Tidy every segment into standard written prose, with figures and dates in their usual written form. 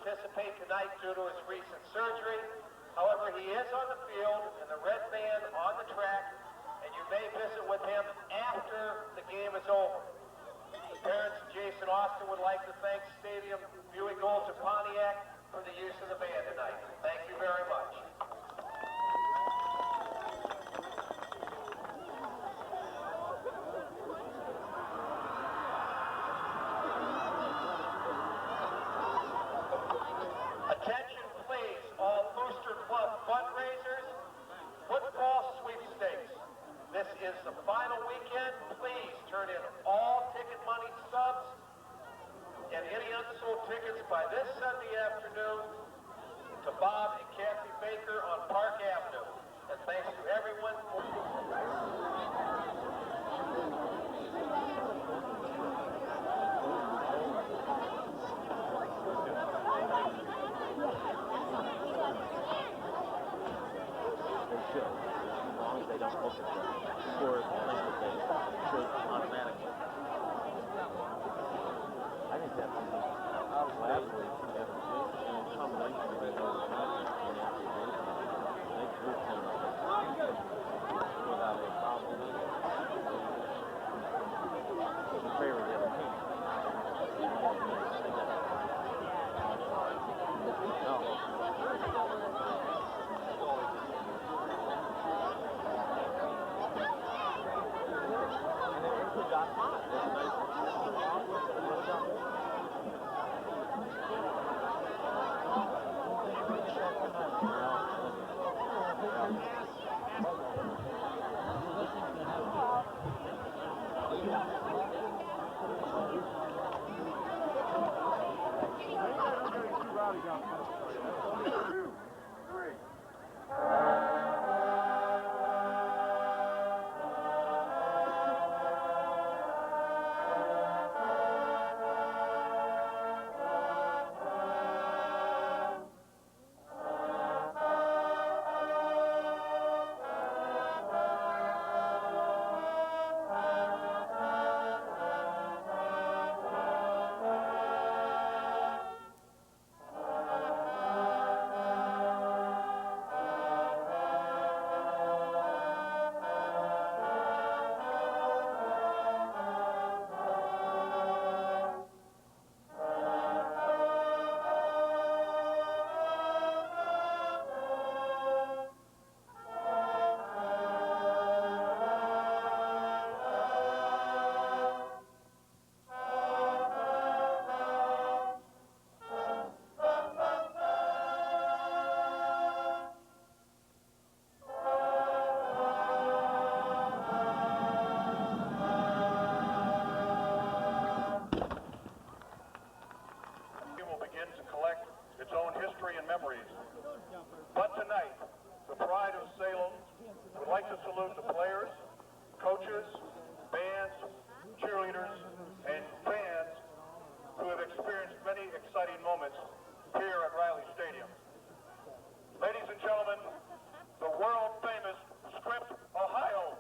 Participate tonight due to his recent surgery. However, he is on the field in the red band on the track, and you may visit with him after the game is over. The parents of Jason Austin would like to thank Stadium Viewing Goals of Pontiac for the use of the band tonight. Thank you very much. Fundraisers, football sweepstakes. This is the final weekend. Please turn in all ticket money subs and any unsold tickets by this Sunday afternoon to Bob and Kathy Baker on Park Avenue. And thanks to everyone for... They don't look at the score should automatically. I think that's last week in combination with the they grew without a problem. salute the players, coaches, bands, cheerleaders, and fans who have experienced many exciting moments here at Rielly Stadium. Ladies and gentlemen, the world-famous Script, Ohio.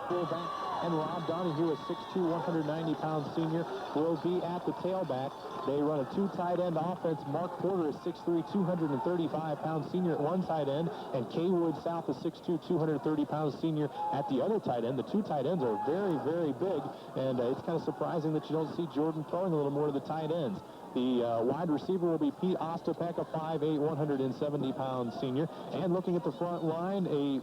fullback, and Rob Donahue, a 6'2", 190-pound senior, will be at the tailback. They run a two tight end offense. Mark Porter is 6'3", 235-pound senior at one tight end, and Kaywood South is 6'2", 230-pound senior at the other tight end. The two tight ends are very, very big, and it's kind of surprising that you don't see Jordan throwing a little more to the tight ends. The wide receiver will be Pete Ostapek, a 5'8", 170-pound senior. And looking at the front line, a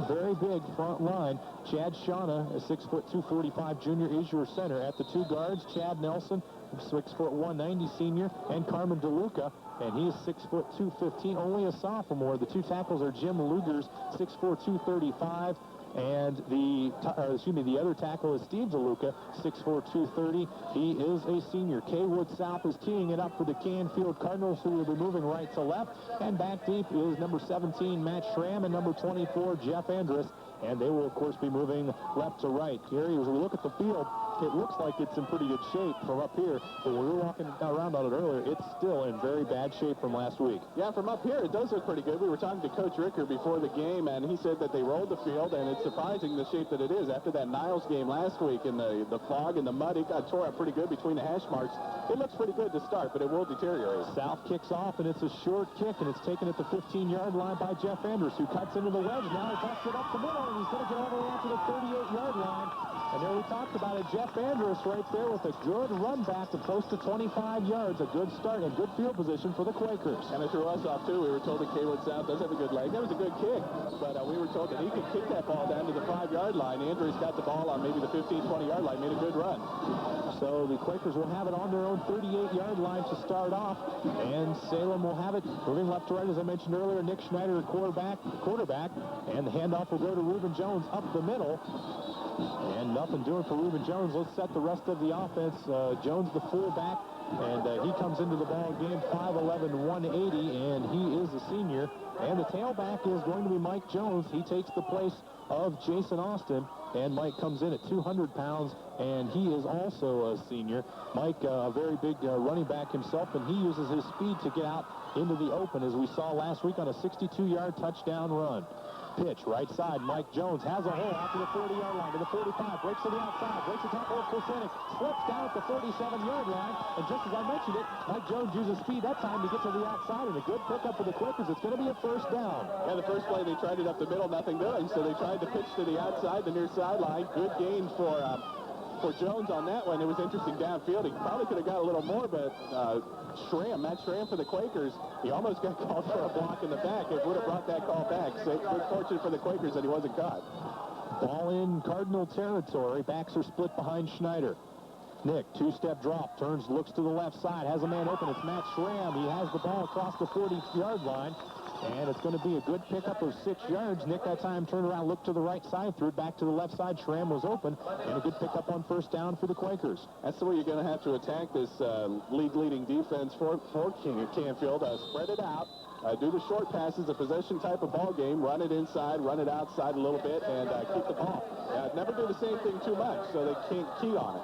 very big front line. Chad Shauna, a 6'2", 245 junior, is your center. At the two guards, Chad Nelson, 6'1", 190 senior, and Carmen DeLuca, and he is 6'2", 215, only a sophomore. The two tackles are Jim Lugers, 6'4", 235, and the other tackle is Steve DeLuca, 6'4", 230. He is a senior. Kaywood South is teeing it up for the Canfield Cardinals, who will be moving right to left. And back deep is number 17, Matt Schramm, and number 24, Jeff Andrus. And they will, of course, be moving left to right. Gary, as we look at the field, it looks like it's in pretty good shape from up here. But when we were walking around on it earlier, it's still in very bad shape from last week. Yeah, from up here, it does look pretty good. We were talking to Coach Ricker before the game, and he said that they rolled the field, and it's surprising the shape that it is. After that Niles game last week in the fog and the mud, it got tore up pretty good between the hash marks. It looks pretty good to start, but it will deteriorate. South kicks off, and it's a short kick, and it's taken at the 15-yard line by Jeff Andrus, who cuts into the wedge. Now he busts it up the middle, and he's going to get all the way out to the 38-yard line. And there we talked about it. Jeff Andrus right there with a good run back of close to 25 yards. A good start and good field position for the Quakers. And it threw us off, too. We were told that Kaywood South does have a good leg. That was a good kick. But we were told that he could kick that ball down to the 5-yard line. Andrus got the ball on maybe the 15, 20-yard line. Made a good run. So the Quakers will have it on their own 38-yard line to start off. And Salem will have it moving left to right, as I mentioned earlier. Nick Schneider, quarterback. And the handoff will go to Reuben Jones up the middle. And nothing doing for Reuben Jones. Let's set the rest of the offense. Jones, the fullback, and he comes into the ball game 5'11", 180, and he is a senior. And the tailback is going to be Mike Jones. He takes the place of Jason Austin, and Mike comes in at 200 pounds, and he is also a senior. Mike, a very big running back himself, and he uses his speed to get out into the open, as we saw last week on a 62-yard touchdown run. Pitch, right side, Mike Jones has a hole out to the 40-yard line, to the 45, breaks to the outside, breaks the tackle of Kucinich, slips down at the 47-yard line, and just as I mentioned it, Mike Jones uses speed that time to get to the outside, and a good pickup for the Quakers. It's going to be a first down. Yeah, the first play they tried it up the middle, nothing doing, so they tried to pitch to the outside, the near sideline. Good gain for Jones on that one. It was interesting downfield. He probably could have got a little more, but Matt Schramm for the Quakers, he almost got called for a block in the back. It would have brought that call back. So good fortune for the Quakers that he wasn't caught. Ball in Cardinal territory. Backs are split behind Schneider. Nick, two-step drop, turns, looks to the left side, has a man open. It's Matt Schramm. He has the ball across the 40-yard line. And it's going to be a good pickup of 6 yards. Nick that time turned around, looked to the right side, threw it back to the left side. Schramm was open, and a good pickup on first down for the Quakers. That's the way you're going to have to attack this league-leading defense for Canfield. Spread it out. Do the short passes, a possession type of ball game. Run it inside, run it outside a little bit, and keep the ball. Never do the same thing too much, so they can't key on it.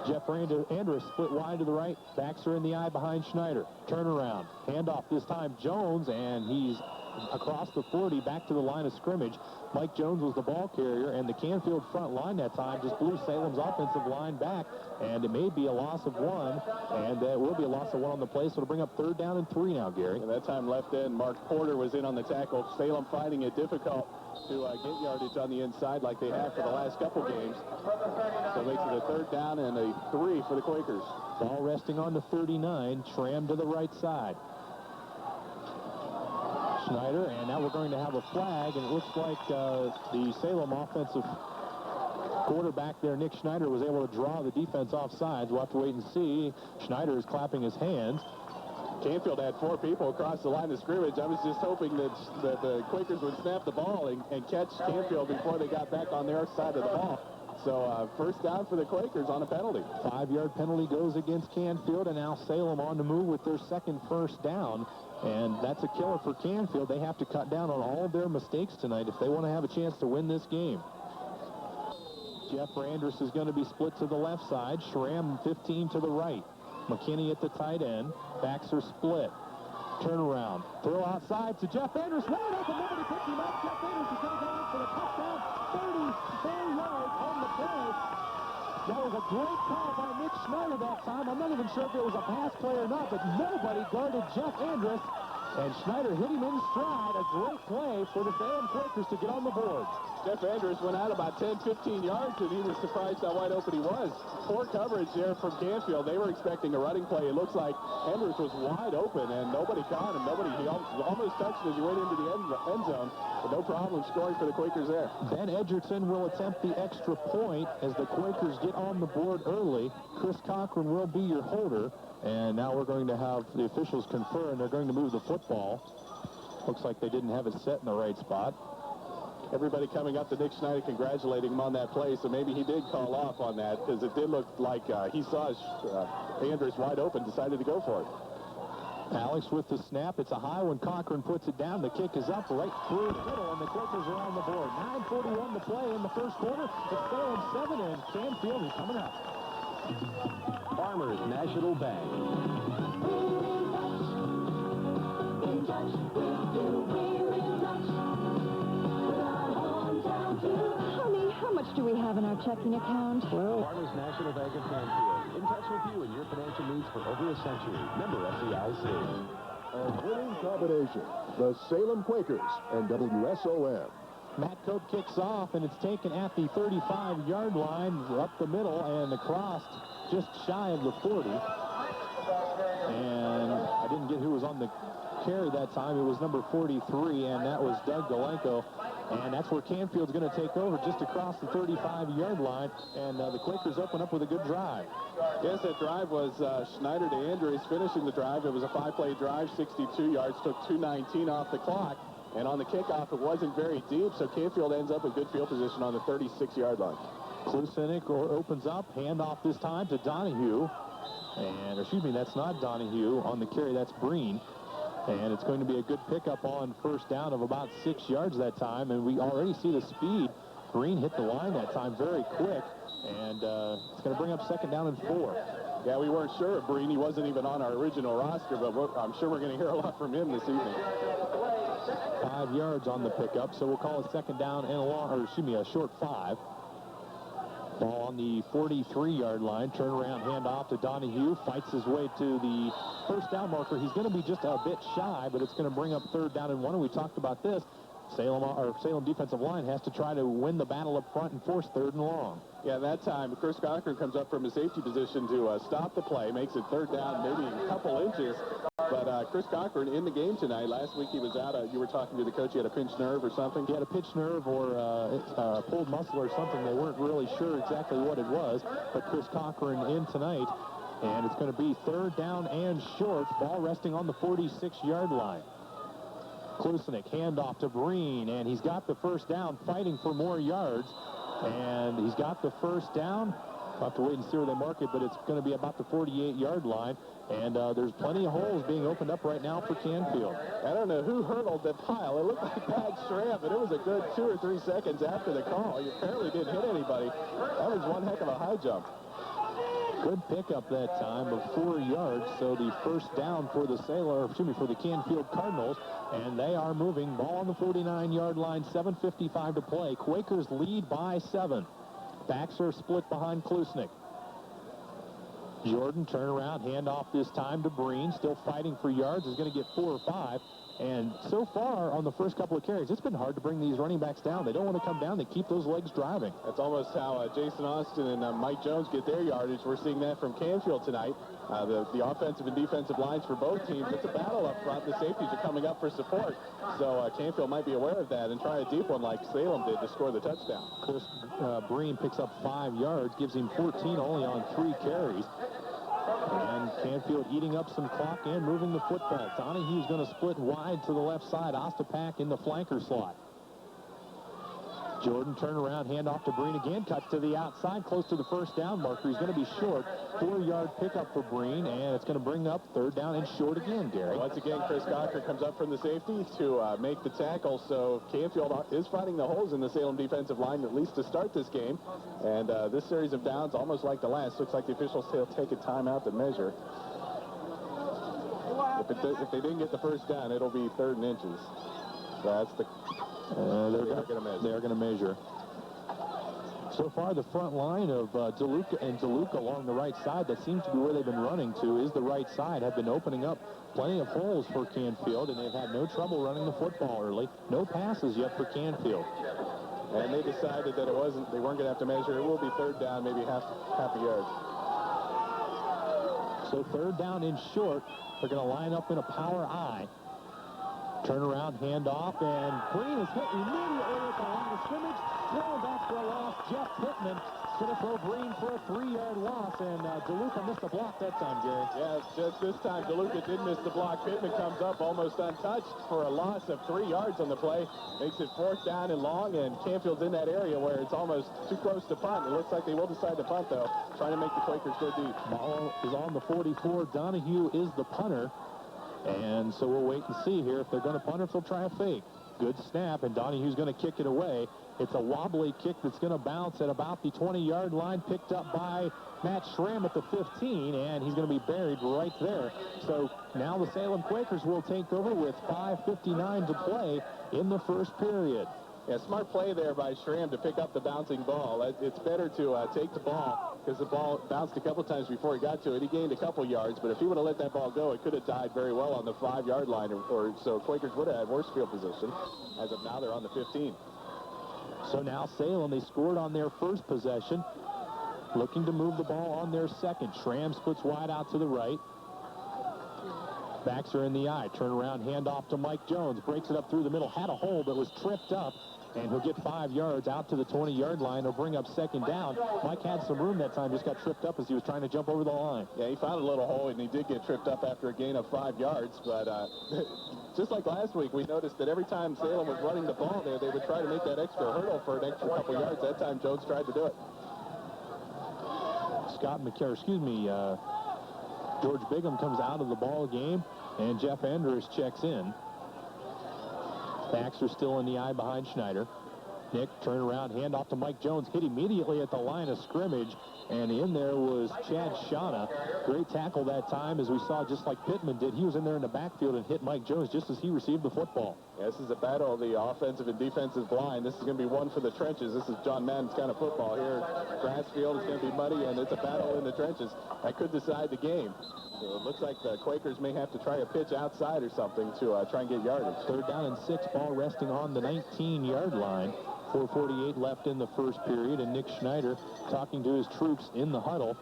Jeff Andrus split wide to the right. Backs are in the eye behind Schneider. Turnaround. Handoff this time Jones, and he's across the 40 back to the line of scrimmage. Mike Jones was the ball carrier, and the Canfield front line that time just blew Salem's offensive line back, and it may be a loss of 1, and it will be a loss of 1 on the play, so it'll bring up 3rd down and 3 now, Gary. And that time left end, Mark Porter was in on the tackle. Salem finding it difficult to get yardage on the inside like they have for the last couple games. So it makes it a 3rd down and a 3 for the Quakers. Ball resting on the 39, Schramm to the right side. Schneider, and now we're going to have a flag, and it looks like the Salem offensive quarterback there, Nick Schneider, was able to draw the defense off sides. We'll have to wait and see. Schneider is clapping his hands. Canfield had 4 people across the line of scrimmage. I was just hoping that the Quakers would snap the ball and catch Canfield before they got back on their side of the ball. So first down for the Quakers on a penalty. 5-yard penalty goes against Canfield, and now Salem on the move with their second first down. And that's a killer for Canfield. They have to cut down on all of their mistakes tonight if they want to have a chance to win this game. Jeff Andrus is going to be split to the left side. Schramm 15 to the right. McKinney at the tight end. Backs are split. Turnaround. Throw outside to Jeff Andrus. Wide open. Nobody picks him up. Jeff Andrus is going to go out for the touchdown. 34 yards. I'm not even sure if it was a pass play or not, but nobody guarded Jeff Andrus. And Schneider hit him in stride. A great play for the Salem Quakers to get on the board. Jeff Andrus went out about 10, 15 yards, and he was surprised how wide open he was. Poor coverage there from Canfield. They were expecting a running play. It looks like Andrus was wide open, and nobody caught him. He almost touched it as he went into the end zone, but no problem scoring for the Quakers there. Ben Edgerton will attempt the extra point as the Quakers get on the board early. Chris Cochran will be your holder. And now we're going to have the officials confer, and they're going to move the football. Looks like they didn't have it set in the right spot. Everybody coming up to Nick Schneider congratulating him on that play, so maybe he did call off on that, because it did look like he saw Andrus wide open, decided to go for it. Alex with the snap. It's a high one. Cochran puts it down. The kick is up right through the middle, and the Quakers are on the board. 9:41 to play in the first quarter. It's Salem 7, and Canfield is coming up. Farmers National Bank. Honey, how much do we have in our checking account? Well, Farmers National Bank of Canfield. In touch with you and your financial needs for over a century. Member FDIC. A winning combination. The Salem Quakers and WSOM. Matt Cope kicks off, and it's taken at the 35-yard line, up the middle, and across just shy of the 40. And I didn't get who was on the carry that time. It was number 43, and that was Doug Galenko. And that's where Canfield's going to take over, just across the 35-yard line. And the Quakers open up with a good drive. Yes, that drive was Schneider to Andrus finishing the drive. It was a 5-play drive, 62 yards, took 2:19 off the clock. And on the kickoff, it wasn't very deep, so Canfield ends up with good field position on the 36-yard line. Klusenik opens up, handoff this time to Donahue. And, excuse me, that's not Donahue on the carry, that's Breen. And it's going to be a good pickup on first down of about 6 yards that time, and we already see the speed. Breen hit the line that time very quick, and it's going to bring up second down and 4. Yeah, we weren't sure of Breen. He wasn't even on our original roster, but I'm sure we're going to hear a lot from him this evening. 5 yards on the pickup, so we'll call it second down and a short 5. Ball on the 43-yard line. Turnaround handoff to Donahue. Fights his way to the first down marker. He's going to be just a bit shy, but it's going to bring up third down and 1. And we talked about this. Salem defensive line has to try to win the battle up front and force third and long. Yeah, that time, Chris Cochran comes up from his safety position to stop the play, makes it third down, maybe a couple inches. But Chris Cochran in the game tonight. Last week he was out. You were talking to the coach. He had a pinched nerve or something. He had a pinched nerve or pulled muscle or something. They weren't really sure exactly what it was. But Chris Cochran in tonight. And it's going to be third down and short. Ball resting on the 46-yard line. Klusenik, handoff to Breen, and he's got the first down, fighting for more yards. And he's got the first down. We'll have to wait and see where they mark it, but it's going to be about the 48-yard line. And there's plenty of holes being opened up right now for Canfield. I don't know who hurdled the pile. It looked like Pat Schramm, but it was a good 2 or 3 seconds after the call. He apparently didn't hit anybody. That was one heck of a high jump. Good pickup that time of 4 yards, so the first down for the for the Canfield Cardinals, and they are moving. Ball on the 49-yard line, 7:55 to play. Quakers lead by 7. Backs are split behind Klusenik. Jordan turnaround, handoff this time to Breen, still fighting for yards, is going to get 4 or 5. And so far, on the first couple of carries, it's been hard to bring these running backs down. They don't want to come down. They keep those legs driving. That's almost how Jason Austin and Mike Jones get their yardage. We're seeing that from Canfield tonight. The offensive and defensive lines for both teams, it's a battle up front. The safeties are coming up for support. So Canfield might be aware of that and try a deep one like Salem did to score the touchdown. Chris Breen picks up 5 yards, gives him 14 only on 3 carries. And Canfield eating up some clock and moving the football. Donahue's going to split wide to the left side. Ostapak in the flanker slot. Jordan turnaround, handoff to Breen again. Cuts to the outside, close to the first down marker. He's going to be short. 4-yard pickup for Breen, and it's going to bring up third down and short again, Gary. Once again, Chris Cochran comes up from the safety to make the tackle. So Canfield is finding the holes in the Salem defensive line, at least to start this game. And this series of downs, almost like the last, looks like the officials will take a timeout to measure. If they didn't get the first down, it'll be 3rd and inches. That's the... They're going to measure. So far, the front line of DeLuca and DeLuca along the right side, that seems to be where they've been running to, is the right side, have been opening up plenty of holes for Canfield, and they've had no trouble running the football early. No passes yet for Canfield. And they decided that they weren't going to have to measure. It will be third down, maybe half a yard. So third down in short. They're going to line up in a power I. Turnaround, handoff, and Green is hit immediately at the line of scrimmage. Thrown back for a loss. Jeff Pittman is going to throw Green for a 3-yard loss, and DeLuca missed the block that time, Gary. Yeah, just this time, DeLuca did miss the block. Pittman comes up almost untouched for a loss of 3 yards on the play. Makes it fourth down and long, and Canfield's in that area where it's almost too close to punt. It looks like they will decide to punt, though, trying to make the Quakers go deep. Ball is on the 44. Donahue is the punter. And so we'll wait and see here if they're going to punt or if they'll try a fake. Good snap, and Donahue's going to kick it away. It's a wobbly kick that's going to bounce at about the 20-yard line, picked up by Matt Schramm at the 15, and he's going to be buried right there. So now the Salem Quakers will take over with 5:59 to play in the first period. Yeah, smart play there by Schramm to pick up the bouncing ball. It's better to take the ball because the ball bounced a couple times before he got to it. He gained a couple yards, but if he would have let that ball go, it could have died very well on the 5-yard line, or so Quakers would have had worse field position. As of now, they're on the 15. So now Salem, they scored on their first possession, looking to move the ball on their second. Schramm splits wide out to the right. Backs are in the eye. Turnaround, handoff to Mike Jones. Breaks it up through the middle. Had a hole, but was tripped up. And he'll get 5 yards out to the 20-yard line. He'll bring up second down. Mike had some room that time, just got tripped up as he was trying to jump over the line. Yeah, he found a little hole, and he did get tripped up after a gain of 5 yards. But just like last week, we noticed that every time Salem was running the ball there, they would try to make that extra hurdle for an extra couple yards. That time, Jones tried to do it. George Bigham comes out of the ball game, and Jeff Andrews checks in. Backs are still in the eye behind Schneider. Nick, turnaround, handoff to Mike Jones, hit immediately at the line of scrimmage, and in there was Chad Shauna. Great tackle that time, as we saw, just like Pittman did. He was in there in the backfield and hit Mike Jones just as he received the football. Yeah, this is a battle of the offensive and defensive line. This is going to be one for the trenches. This is John Madden's kind of football here. Grass field is going to be muddy, and it's a battle in the trenches. That could decide the game. So it looks like the Quakers may have to try a pitch outside or something to try and get yardage. Third down and 6, ball resting on the 19-yard line. 4:48 left in the first period, and Nick Schneider talking to his troops in the huddle.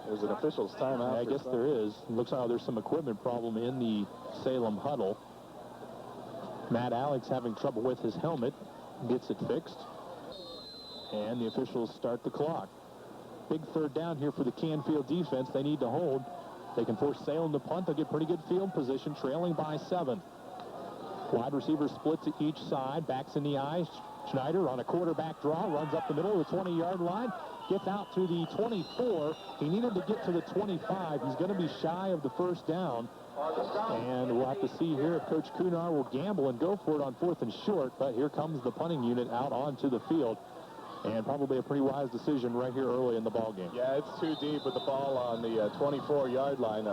There's an official's timeout. I guess there is. It looks like there's some equipment problem in the Salem huddle. Matt Alex having trouble with his helmet. Gets it fixed. And the officials start the clock. Big third down here for the Canfield defense. They need to hold. They can force Salem to punt. They'll get pretty good field position, trailing by 7. Wide receiver split to each side. Backs in the eye. Schneider on a quarterback draw, runs up the middle of the 20-yard line, gets out to the 24. He needed to get to the 25. He's going to be shy of the first down. And we'll have to see here if Coach Kunar will gamble and go for it on 4th and short. But here comes the punting unit out onto the field. And probably a pretty wise decision right here early in the ball game. Yeah, it's too deep with the ball on the 24-yard line.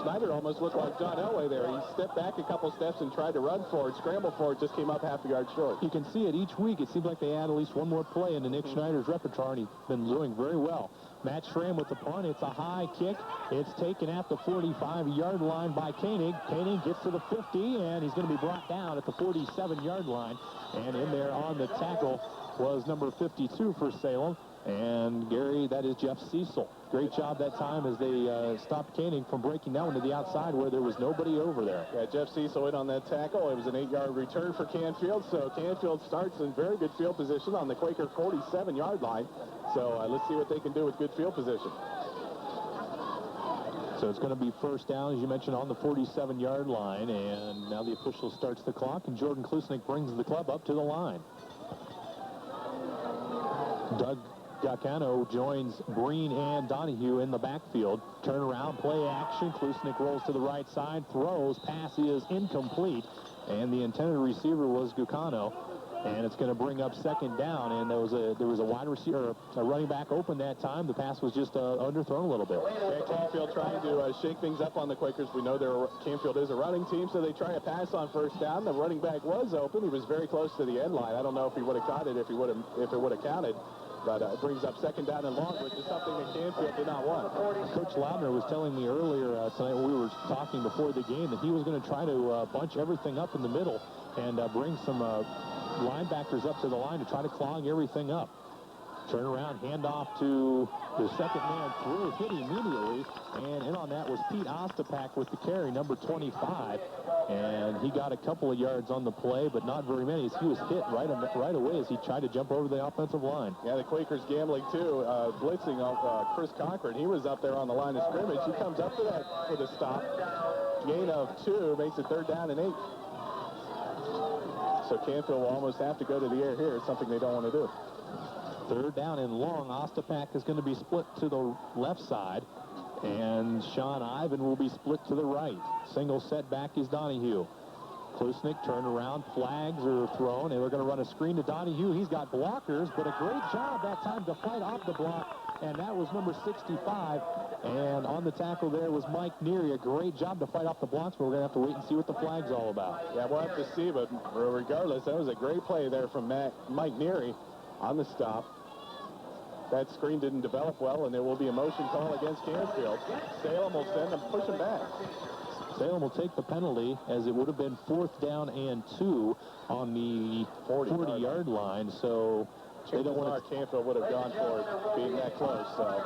Schneider almost looked like John Elway there. He stepped back a couple steps and tried to run for it, scramble for it, just came up half a yard short. You can see it each week. It seems like they add at least one more play into Nick Schneider's repertoire, and he's been doing very well. Matt Schramm with the punt. It's a high kick. It's taken at the 45-yard line by Koenig. Koenig gets to the 50, and he's going to be brought down at the 47-yard line. And in there on the tackle was number 52 for Salem. And, Gary, that is Jeff Cecil. Great job that time as they stopped Koenig from breaking down to the outside where there was nobody over there. Yeah, Jeff Cecil in on that tackle. It was an 8-yard return for Canfield. So Canfield starts in very good field position on the Quaker 47-yard line. So let's see what they can do with good field position. So it's going to be first down, as you mentioned, on the 47-yard line. And now the official starts the clock, and Jordan Klusnick brings the club up to the line. Doug Gaccano joins Breen and Donahue in the backfield. Turnaround, play action. Klusnick rolls to the right side, throws. Pass is incomplete. And the intended receiver was Gaccano. And it's going to bring up second down, and there was a wide receiver, a running back open that time. The pass was just underthrown a little bit. Yeah, Canfield trying to shake things up on the Quakers. We know Canfield is a running team, so they try to pass on first down. The running back was open. He was very close to the end line. I don't know if he would have caught it if it would have counted. But it brings up second down and long, which is something that Canfield did not want. Coach Lautner was telling me earlier tonight when we were talking before the game that he was going to try to bunch everything up in the middle and bring some linebackers up to the line to try to clog everything up. Turn around, hand off to the second man through, hit immediately, and in on that was Pete Ostapak with the carry, number 25, and he got a couple of yards on the play, but not very many, as he was hit right away as he tried to jump over the offensive line. Yeah, the Quakers gambling too, blitzing off Chris Cochran. He was up there on the line of scrimmage. He comes up to that for the stop. Gain of 2 makes it 3rd down and 8. So Canfield will almost have to go to the air here. It's something they don't want to do. 3rd down and long. Ostapak is going to be split to the left side, and Sean Ivan will be split to the right. Single setback is Donahue. Klusnick turn around, flags are thrown, and they're going to run a screen to Donahue. He's got blockers, but a great job that time to fight off the block, and that was number 65. And on the tackle there was Mike Neary. A great job to fight off the blocks, but we're going to have to wait and see what the flag's all about. Yeah, we'll have to see, but regardless, that was a great play there from Mike Neary on the stop. That screen didn't develop well, and there will be a motion call against Canfield. Salem will send them, push them back. Salem will take the penalty, as it would have been 4th down and 2 on the 40-yard line. So they don't want to. Canfield would have gone for it being that close. So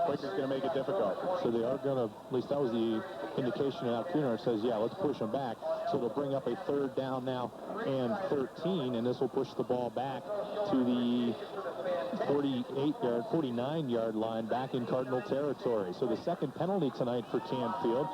Quakers going to make it difficult. So they are going to, at least that was the indication out Cunard says, yeah, let's push them back. So they'll bring up a 3rd down now and 13, and this will push the ball back to the 49-yard line back in Cardinal territory. So the second penalty tonight for Canfield,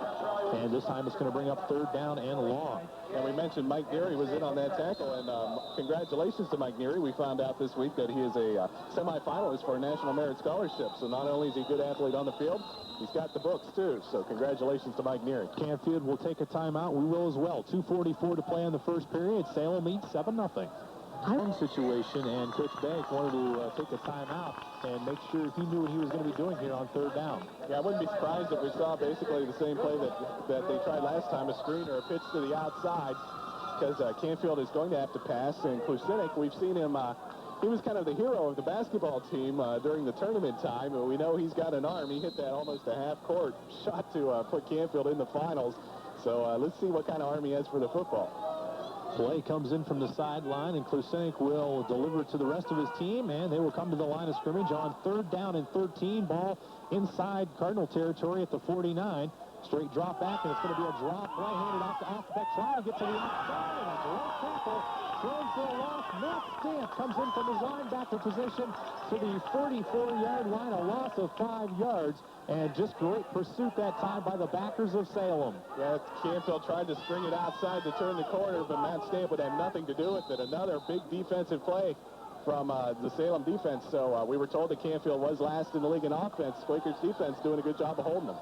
and this time it's going to bring up 3rd down and long. And we mentioned Mike Neary was in on that tackle, and congratulations to Mike Neary. We found out this week that he is a semifinalist for a National Merit Scholarship. So not only is he a good athlete on the field, he's got the books too. So congratulations to Mike Neary. Canfield will take a timeout. We will as well. 2:44 to play in the first period. Salem leads 7-0. Situation, and Coach Bank wanted to take a timeout and make sure he knew what he was going to be doing here on 3rd down. Yeah, I wouldn't be surprised if we saw basically the same play that they tried last time, a screen or a pitch to the outside, because Canfield is going to have to pass. And Klusinic, we've seen him, he was kind of the hero of the basketball team during the tournament time. We know he's got an arm. He hit that almost a half-court shot to put Canfield in the finals. So let's see what kind of arm he has for the football. Play comes in from the sideline, and Klusinic will deliver it to the rest of his team, and they will come to the line of scrimmage on 3rd down and 13. Ball inside Cardinal territory at the 49. Straight drop back, and it's going to be a drop play handed off to Ostapak, trying to get to the outside, and a great tackle. Thrown for a loss. Matt Stamp comes in from his linebacker position to the 44-yard line, a loss of 5 yards, and just great pursuit that time by the backers of Salem. Yeah, Canfield tried to string it outside to turn the corner, but Matt Stamp would have nothing to do with it. Another big defensive play from the Salem defense. So we were told that Canfield was last in the league in offense. Quakers defense doing a good job of holding them.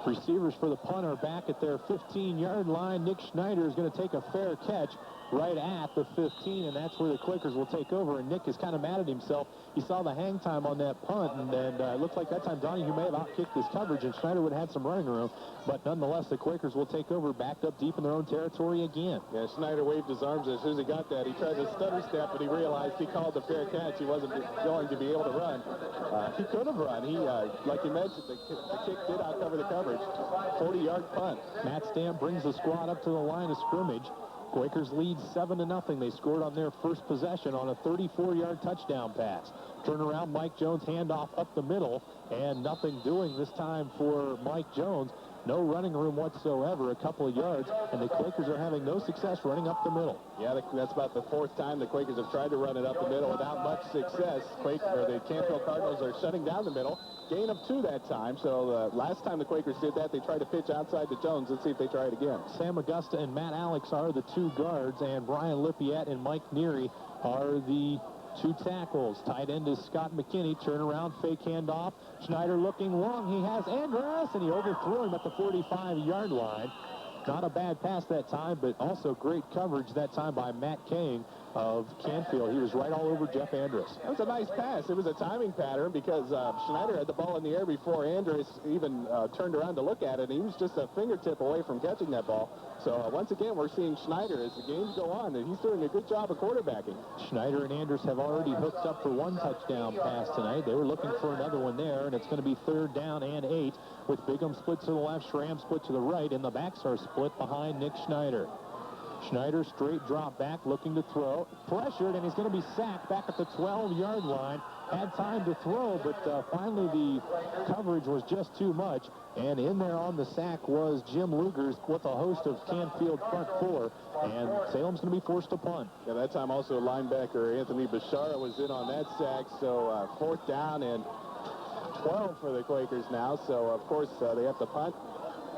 Receivers for the punt are back at their 15-yard line. Nick Schneider is going to take a fair catch right at the 15, and that's where the Quakers will take over. And Nick is kind of mad at himself. He saw the hang time on that punt, and it looked like that time Donahue may have outkicked his coverage, and Schneider would have had some running room. But nonetheless, the Quakers will take over, backed up deep in their own territory again. Yeah, Schneider waved his arms as soon as he got that. He tried to stutter step, but he realized he called the fair catch. He wasn't going to be able to run. He could have run. He, like you mentioned, the kick did outcover the coverage. 40-yard punt. Matt Stamp brings the squad up to the line of scrimmage. Quakers lead 7-0. They scored on their first possession on a 34-yard touchdown pass. Turnaround, Mike Jones, handoff up the middle, and nothing doing this time for Mike Jones. No running room whatsoever, a couple of yards, and the Quakers are having no success running up the middle. Yeah, that's about the 4th time the Quakers have tried to run it up the middle without much success. The Canfield Cardinals are shutting down the middle. Gain of 2 that time, so last time the Quakers did that, they tried to pitch outside to Jones. Let's see if they try it again. Sam Augusta and Matt Alex are the 2 guards, and Brian Lippiette and Mike Neary are the 2 tackles. Tight end is Scott McKinney. Turnaround, fake handoff. Schneider looking long. He has Andrus, and he overthrew him at the 45-yard line. Not a bad pass that time, but also great coverage that time by Matt King. of Canfield. He was right all over Jeff Andrus. That was a nice pass. It was a timing pattern because Schneider had the ball in the air before Andrus even turned around to look at it. And he was just a fingertip away from catching that ball. So once again, we're seeing Schneider as the games go on, and he's doing a good job of quarterbacking. Schneider and Andrus have already hooked up for one touchdown pass tonight. They were looking for another one there, and it's going to be 3rd down and 8 with Bigham split to the left, Schramm split to the right, and the backs are split behind Nick Schneider. Schneider straight drop back, looking to throw. Pressured, and he's going to be sacked back at the 12-yard line. Had time to throw, but finally the coverage was just too much. And in there on the sack was Jim Lugers with a host of Canfield front four. And Salem's going to be forced to punt. Yeah, that time also linebacker Anthony Bashara was in on that sack. So 4th down and 12 for the Quakers now. So, of course, they have to punt.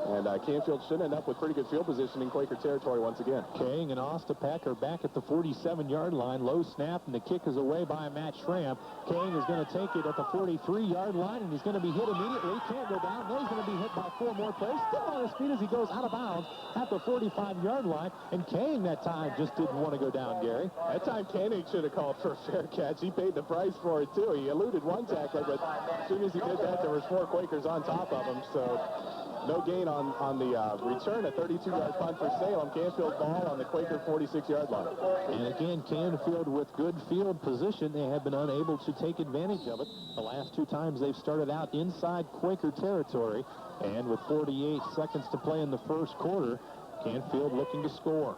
And Canfield should end up with pretty good field position in Quaker territory once again. King and Ostapak are back at the 47-yard line. Low snap, and the kick is away by Matt Schramm. King is going to take it at the 43-yard line, and he's going to be hit immediately. Can't go down. Then he's going to be hit by 4 more players. Still on his feet as he goes out of bounds at the 45-yard line. And King that time just didn't want to go down, Gary. That time Koenig should have called for a fair catch. He paid the price for it, too. He eluded one tackler, but as soon as he did that, there was 4 Quakers on top of him. So no gain on the return, a 32-yard punt for Salem. Canfield ball on the Quaker 46-yard line. And again, Canfield with good field position. They have been unable to take advantage of it. The last 2 times they've started out inside Quaker territory. And with 48 seconds to play in the first quarter, Canfield looking to score.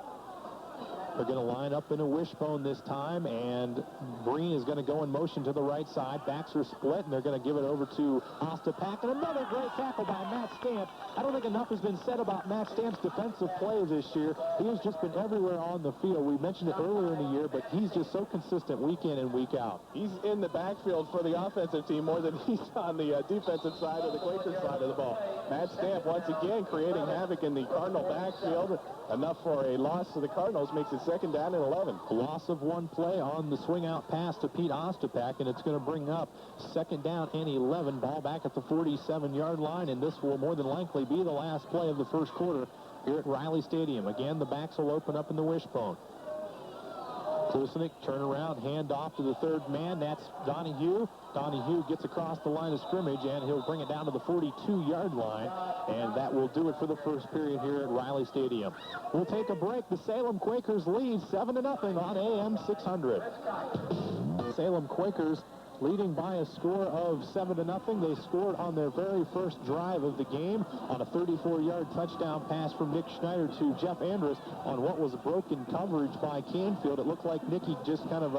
They're going to line up in a wishbone this time, and Breen is going to go in motion to the right side. Backs are split, and they're going to give it over to Ostapak. And another great tackle by Matt Stamp. I don't think enough has been said about Matt Stamp's defensive play this year. He has just been everywhere on the field. We mentioned it earlier in the year, but he's just so consistent week in and week out. He's in the backfield for the offensive team more than he's on the defensive side or the Quaker side of the ball. Matt Stamp once again creating havoc in the Cardinal backfield. Enough for a loss to the Cardinals, makes it 2nd down and 11. Loss of 1 play on the swing-out pass to Pete Ostapak, and it's going to bring up 2nd down and 11. Ball back at the 47-yard line, and this will more than likely be the last play of the first quarter here at Rielly Stadium. Again, the backs will open up in the wishbone. Klusnick, turn around, hand off to the 3rd man. That's Donahue. Donahue gets across the line of scrimmage, and he'll bring it down to the 42-yard line. And that will do it for the first period here at Rielly Stadium. We'll take a break. The Salem Quakers lead 7-0 on AM 600. Salem Quakers leading by a score of 7-0. They scored on their very first drive of the game on a 34-yard touchdown pass from Nick Schneider to Jeff Andrus on what was a broken coverage by Canfield. It looked like Nicky just kind of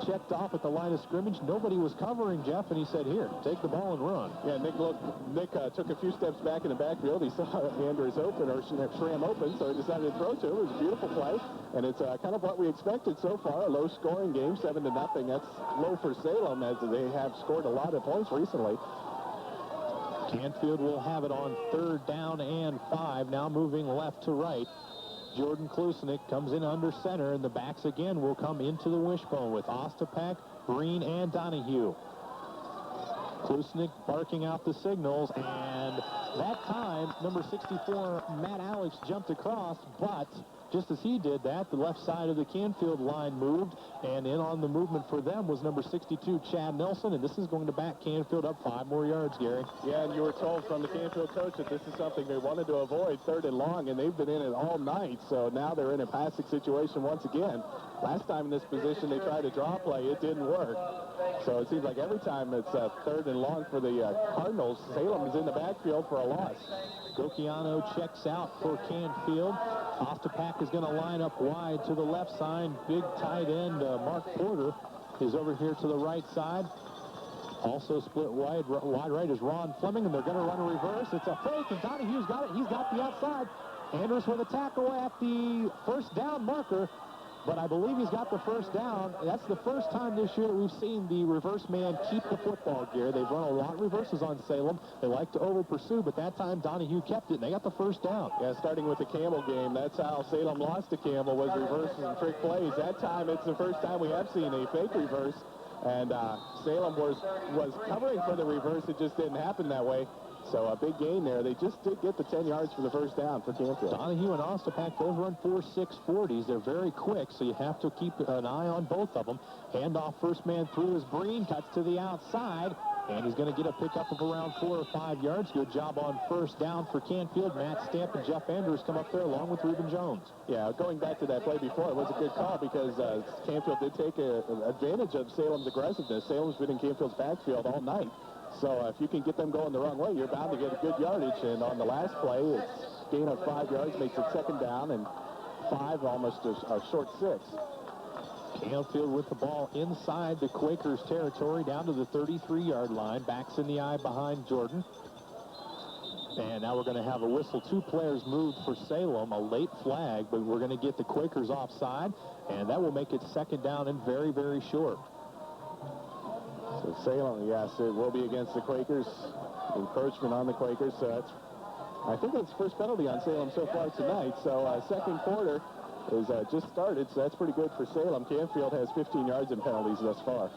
checked off at the line of scrimmage. Nobody was covering Jeff, and he said, here, take the ball and run. Yeah, Nick took a few steps back in the backfield. He saw Andrus open, or Schramm open, so he decided to throw to him. It was a beautiful play, and it's kind of what we expected so far, a low-scoring game, 7-0. That's low for Salem, as they have scored a lot of points recently. Canfield will have it on 3rd down and 5, now moving left to right. Jordan Klusnick comes in under center, and the backs again will come into the wishbone with Ostapak, Breen, and Donahue. Klusnick barking out the signals, and that time, number 64, Matt Alex, jumped across, but just as he did that, the left side of the Canfield line moved, and in on the movement for them was number 62, Chad Nelson, and this is going to back Canfield up 5 more yards, Gary. Yeah, and you were told from the Canfield coach that this is something they wanted to avoid, 3rd and long, and they've been in it all night, so now they're in a passing situation once again. Last time in this position, they tried a draw play. It didn't work. So it seems like every time it's 3rd and long for the Cardinals, Salem is in the backfield for a loss. Gociano checks out for Canfield. Ostapak is going to line up wide to the left side. Big tight end Mark Porter is over here to the right side. Also split wide right is Ron Fleming, and they're going to run a reverse. It's a fake, and Donahue's got it. He's got the outside. Andrus with a tackle at the 1st down marker. But I believe he's got the 1st down. That's the first time this year we've seen the reverse man keep the football, Gary. They've run a lot of reverses on Salem. They like to over-pursue, but that time Donahue kept it, and they got the 1st down. Yeah, starting with the Campbell game, that's how Salem lost to Campbell, was reverses and trick plays. That time, it's the first time we have seen a fake reverse, and Salem was covering for the reverse. It just didn't happen that way. So a big gain there. They just did get the 10 yards for the first down for Canfield. Donahue and Ostapak both run 4.640s. They're very quick, so you have to keep an eye on both of them. Handoff first man through is Breen. Cuts to the outside. And he's going to get a pickup of around 4 or 5 yards. Good job on first down for Canfield. Matt Stamp and Jeff Andrews come up there along with Reuben Jones. Yeah, going back to that play before, it was a good call because Canfield did take advantage of Salem's aggressiveness. Salem's been in Canfield's backfield all night. So if you can get them going the wrong way, you're bound to get a good yardage. And on the last play, it's gain of 5 yards, makes it second down, and 5, almost a short 6. Canfield with the ball inside the Quakers' territory down to the 33-yard line. Backs in the eye behind Jordan. And now we're going to have a whistle. 2 players moved for Salem. A late flag, but we're going to get the Quakers offside. And that will make it second down and very, very short. So Salem, yes, it will be against the Quakers. Encroachment on the Quakers. So I think that's the first penalty on Salem so far tonight. So second quarter is just started, so that's pretty good for Salem. Canfield has 15 yards in penalties thus far.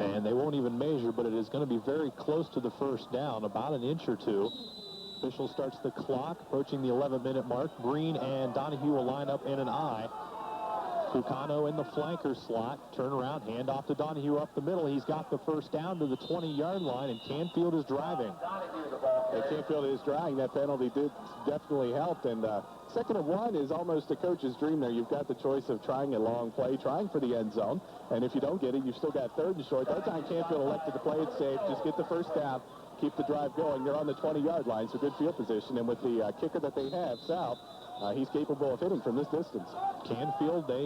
And they won't even measure, but it is going to be very close to the first down, about an inch or 2. Official starts the clock, approaching the 11-minute mark. Breen and Donahue will line up in an I. Fucano in the flanker slot. Turn around, hand off to Donahue up the middle. He's got the first down to the 20-yard line, and Canfield is driving. And Canfield is driving. That penalty did definitely help. And second and 1 is almost a coach's dream there. You've got the choice of trying a long play, trying for the end zone. And if you don't get it, you've still got third and short. That time Canfield elected to play it safe. Just get the first down. Keep the drive going. They're on the 20-yard line, so good field position. And with the kicker that they have, South, he's capable of hitting from this distance. Canfield, they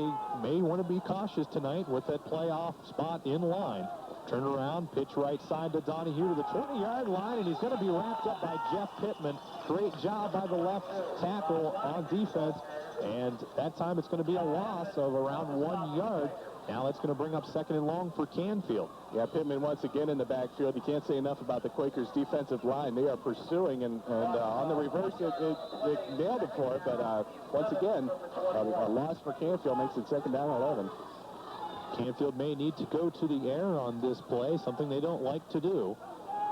may want to be cautious tonight with that playoff spot in line. Turn around, pitch right side to Donahue to the 20-yard line, and he's going to be wrapped up by Jeff Pittman. Great job by the left tackle on defense, and that time it's going to be a loss of around 1 yard. Now that's going to bring up second and long for Canfield. Yeah, Pittman once again in the backfield. You can't say enough about the Quakers' defensive line. They are pursuing, and on the reverse, it nailed it for it. But once again, a loss for Canfield makes it second down and 11. Canfield may need to go to the air on this play, something they don't like to do.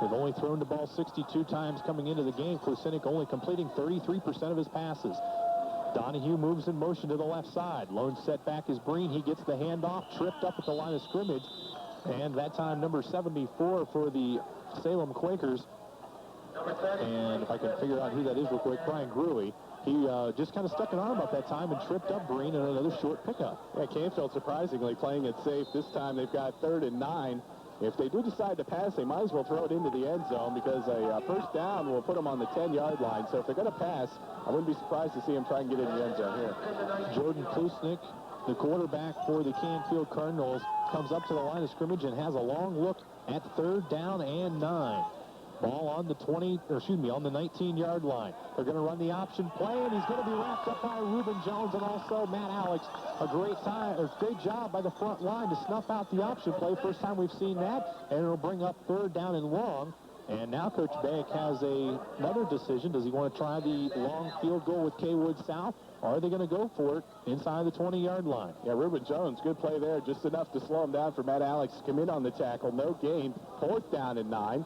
They've only thrown the ball 62 times coming into the game. Klusinik only completing 33% of his passes. Donahue moves in motion to the left side. Lone setback is Breen. He gets the handoff, tripped up at the line of scrimmage. And that time, number 74 for the Salem Quakers. And if I can figure out who that is real quick, Brian Gruey. He just kind of stuck an arm up that time and tripped up Breen in another short pickup. Yeah, Canfield surprisingly playing it safe. This time they've got 3rd and 9. If they do decide to pass, they might as well throw it into the end zone because a first down will put them on the 10-yard line. So if they're going to pass, I wouldn't be surprised to see them try and get in the end zone here. Jordan Klusinik, the quarterback for the Canfield Cardinals, comes up to the line of scrimmage and has a long look at 3rd down and 9. Ball on the on the 19-yard line. They're going to run the option play, and he's going to be wrapped up by Reuben Jones and also Matt Alex. A great job by the front line to snuff out the option play. First time we've seen that, and it'll bring up 3rd down and long. And now Coach Bank has another decision. Does he want to try the long field goal with Kaywood South, or are they going to go for it inside the 20-yard line? Yeah, Reuben Jones, good play there. Just enough to slow him down for Matt Alex to come in on the tackle. No gain. 4th down and 9.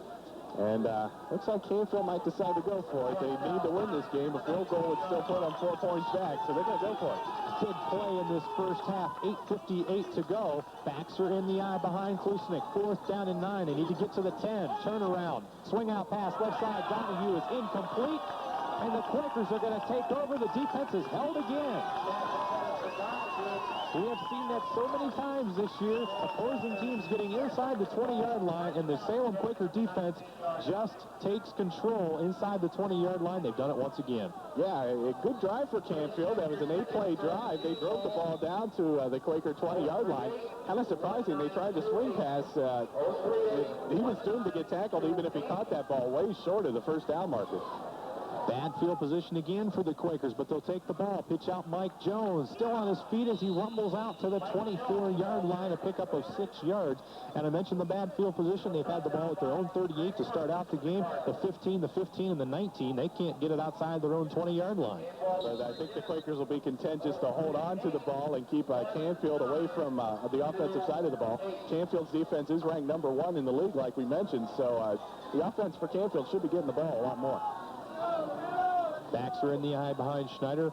And looks like Canfield might decide to go for it. They need to win this game. A field goal would still put them 4 points back, so they're going to go for it. Big play in this first half. 8:58 to go. Backs are in the eye behind Klusinik. 4th down and 9. They need to get to the 10. Turn around. Swing out pass. Left side. Donahue is incomplete. And the Quakers are going to take over. The defense is held again. We have seen that so many times this year. Opposing teams getting inside the 20-yard line, and the Salem Quaker defense just takes control inside the 20-yard line. They've done it once again. Yeah, a good drive for Canfield. That was an 8-play drive. They drove the ball down to the Quaker 20-yard line. Kind of surprising. They tried to swing pass. He was doomed to get tackled even if he caught that ball way short of the first down marker. Bad field position again for the Quakers, but they'll take the ball. Pitch out Mike Jones, still on his feet as he rumbles out to the 24-yard line, a pickup of 6 yards. And I mentioned the bad field position. They've had the ball at their own 38 to start out the game. The 15, the 15, and the 19. They can't get it outside their own 20-yard line. But I think the Quakers will be content just to hold on to the ball and keep Canfield away from the offensive side of the ball. Canfield's defense is ranked number 1 in the league, like we mentioned, so the offense for Canfield should be getting the ball a lot more. Backs are in the eye behind Schneider.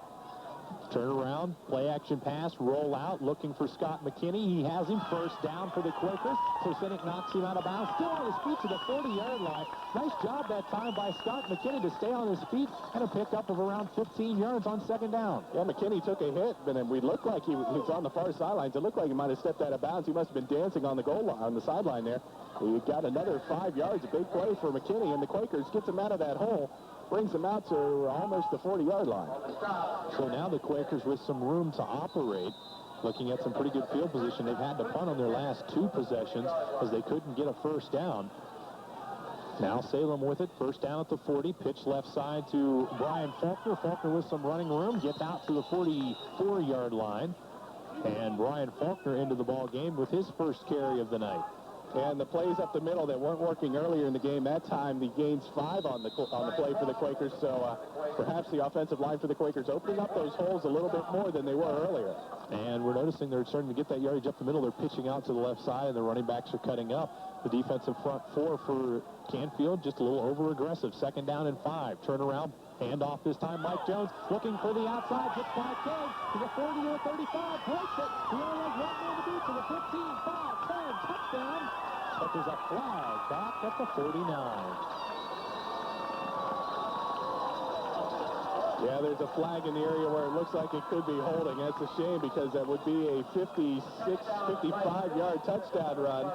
Turn around, play action pass, roll out, looking for Scott McKinney. He has him, first down for the Quakers. Korsenik knocks him out of bounds, still on his feet to the 40-yard line. Nice job that time by Scott McKinney to stay on his feet and a pickup of around 15 yards on second down. Yeah, McKinney took a hit, but we looked like he was on the far sidelines. It looked like he might have stepped out of bounds. He must have been dancing on the goal line, on the sideline there. He got another 5 yards, a big play for McKinney, and the Quakers gets him out of that hole. Brings them out to almost the 40-yard line. So now the Quakers with some room to operate, looking at some pretty good field position. They've had to punt on their last 2 possessions as they couldn't get a first down. Now Salem with it, first down at the 40, pitch left side to Brian Faulkner. Faulkner with some running room, gets out to the 44-yard line. And Brian Faulkner into the ball game with his first carry of the night. And the plays up the middle that weren't working earlier in the game, that time he gains 5 on the play for the Quakers. So perhaps the offensive line for the Quakers opening up those holes a little bit more than they were earlier. And we're noticing they're starting to get that yardage up the middle. They're pitching out to the left side, and the running backs are cutting up. The defensive front 4 for Canfield, just a little over-aggressive. Second down and 5. Turn around, hand off this time. Mike Jones looking for the outside. Gets by King to the 40 or 35. Breaks it. He only has one man to beat to the 15, 5, 10, touchdown. But there's a flag back at the 49. Yeah, there's a flag in the area where it looks like it could be holding. That's a shame because that would be a 56, 55-yard touchdown run.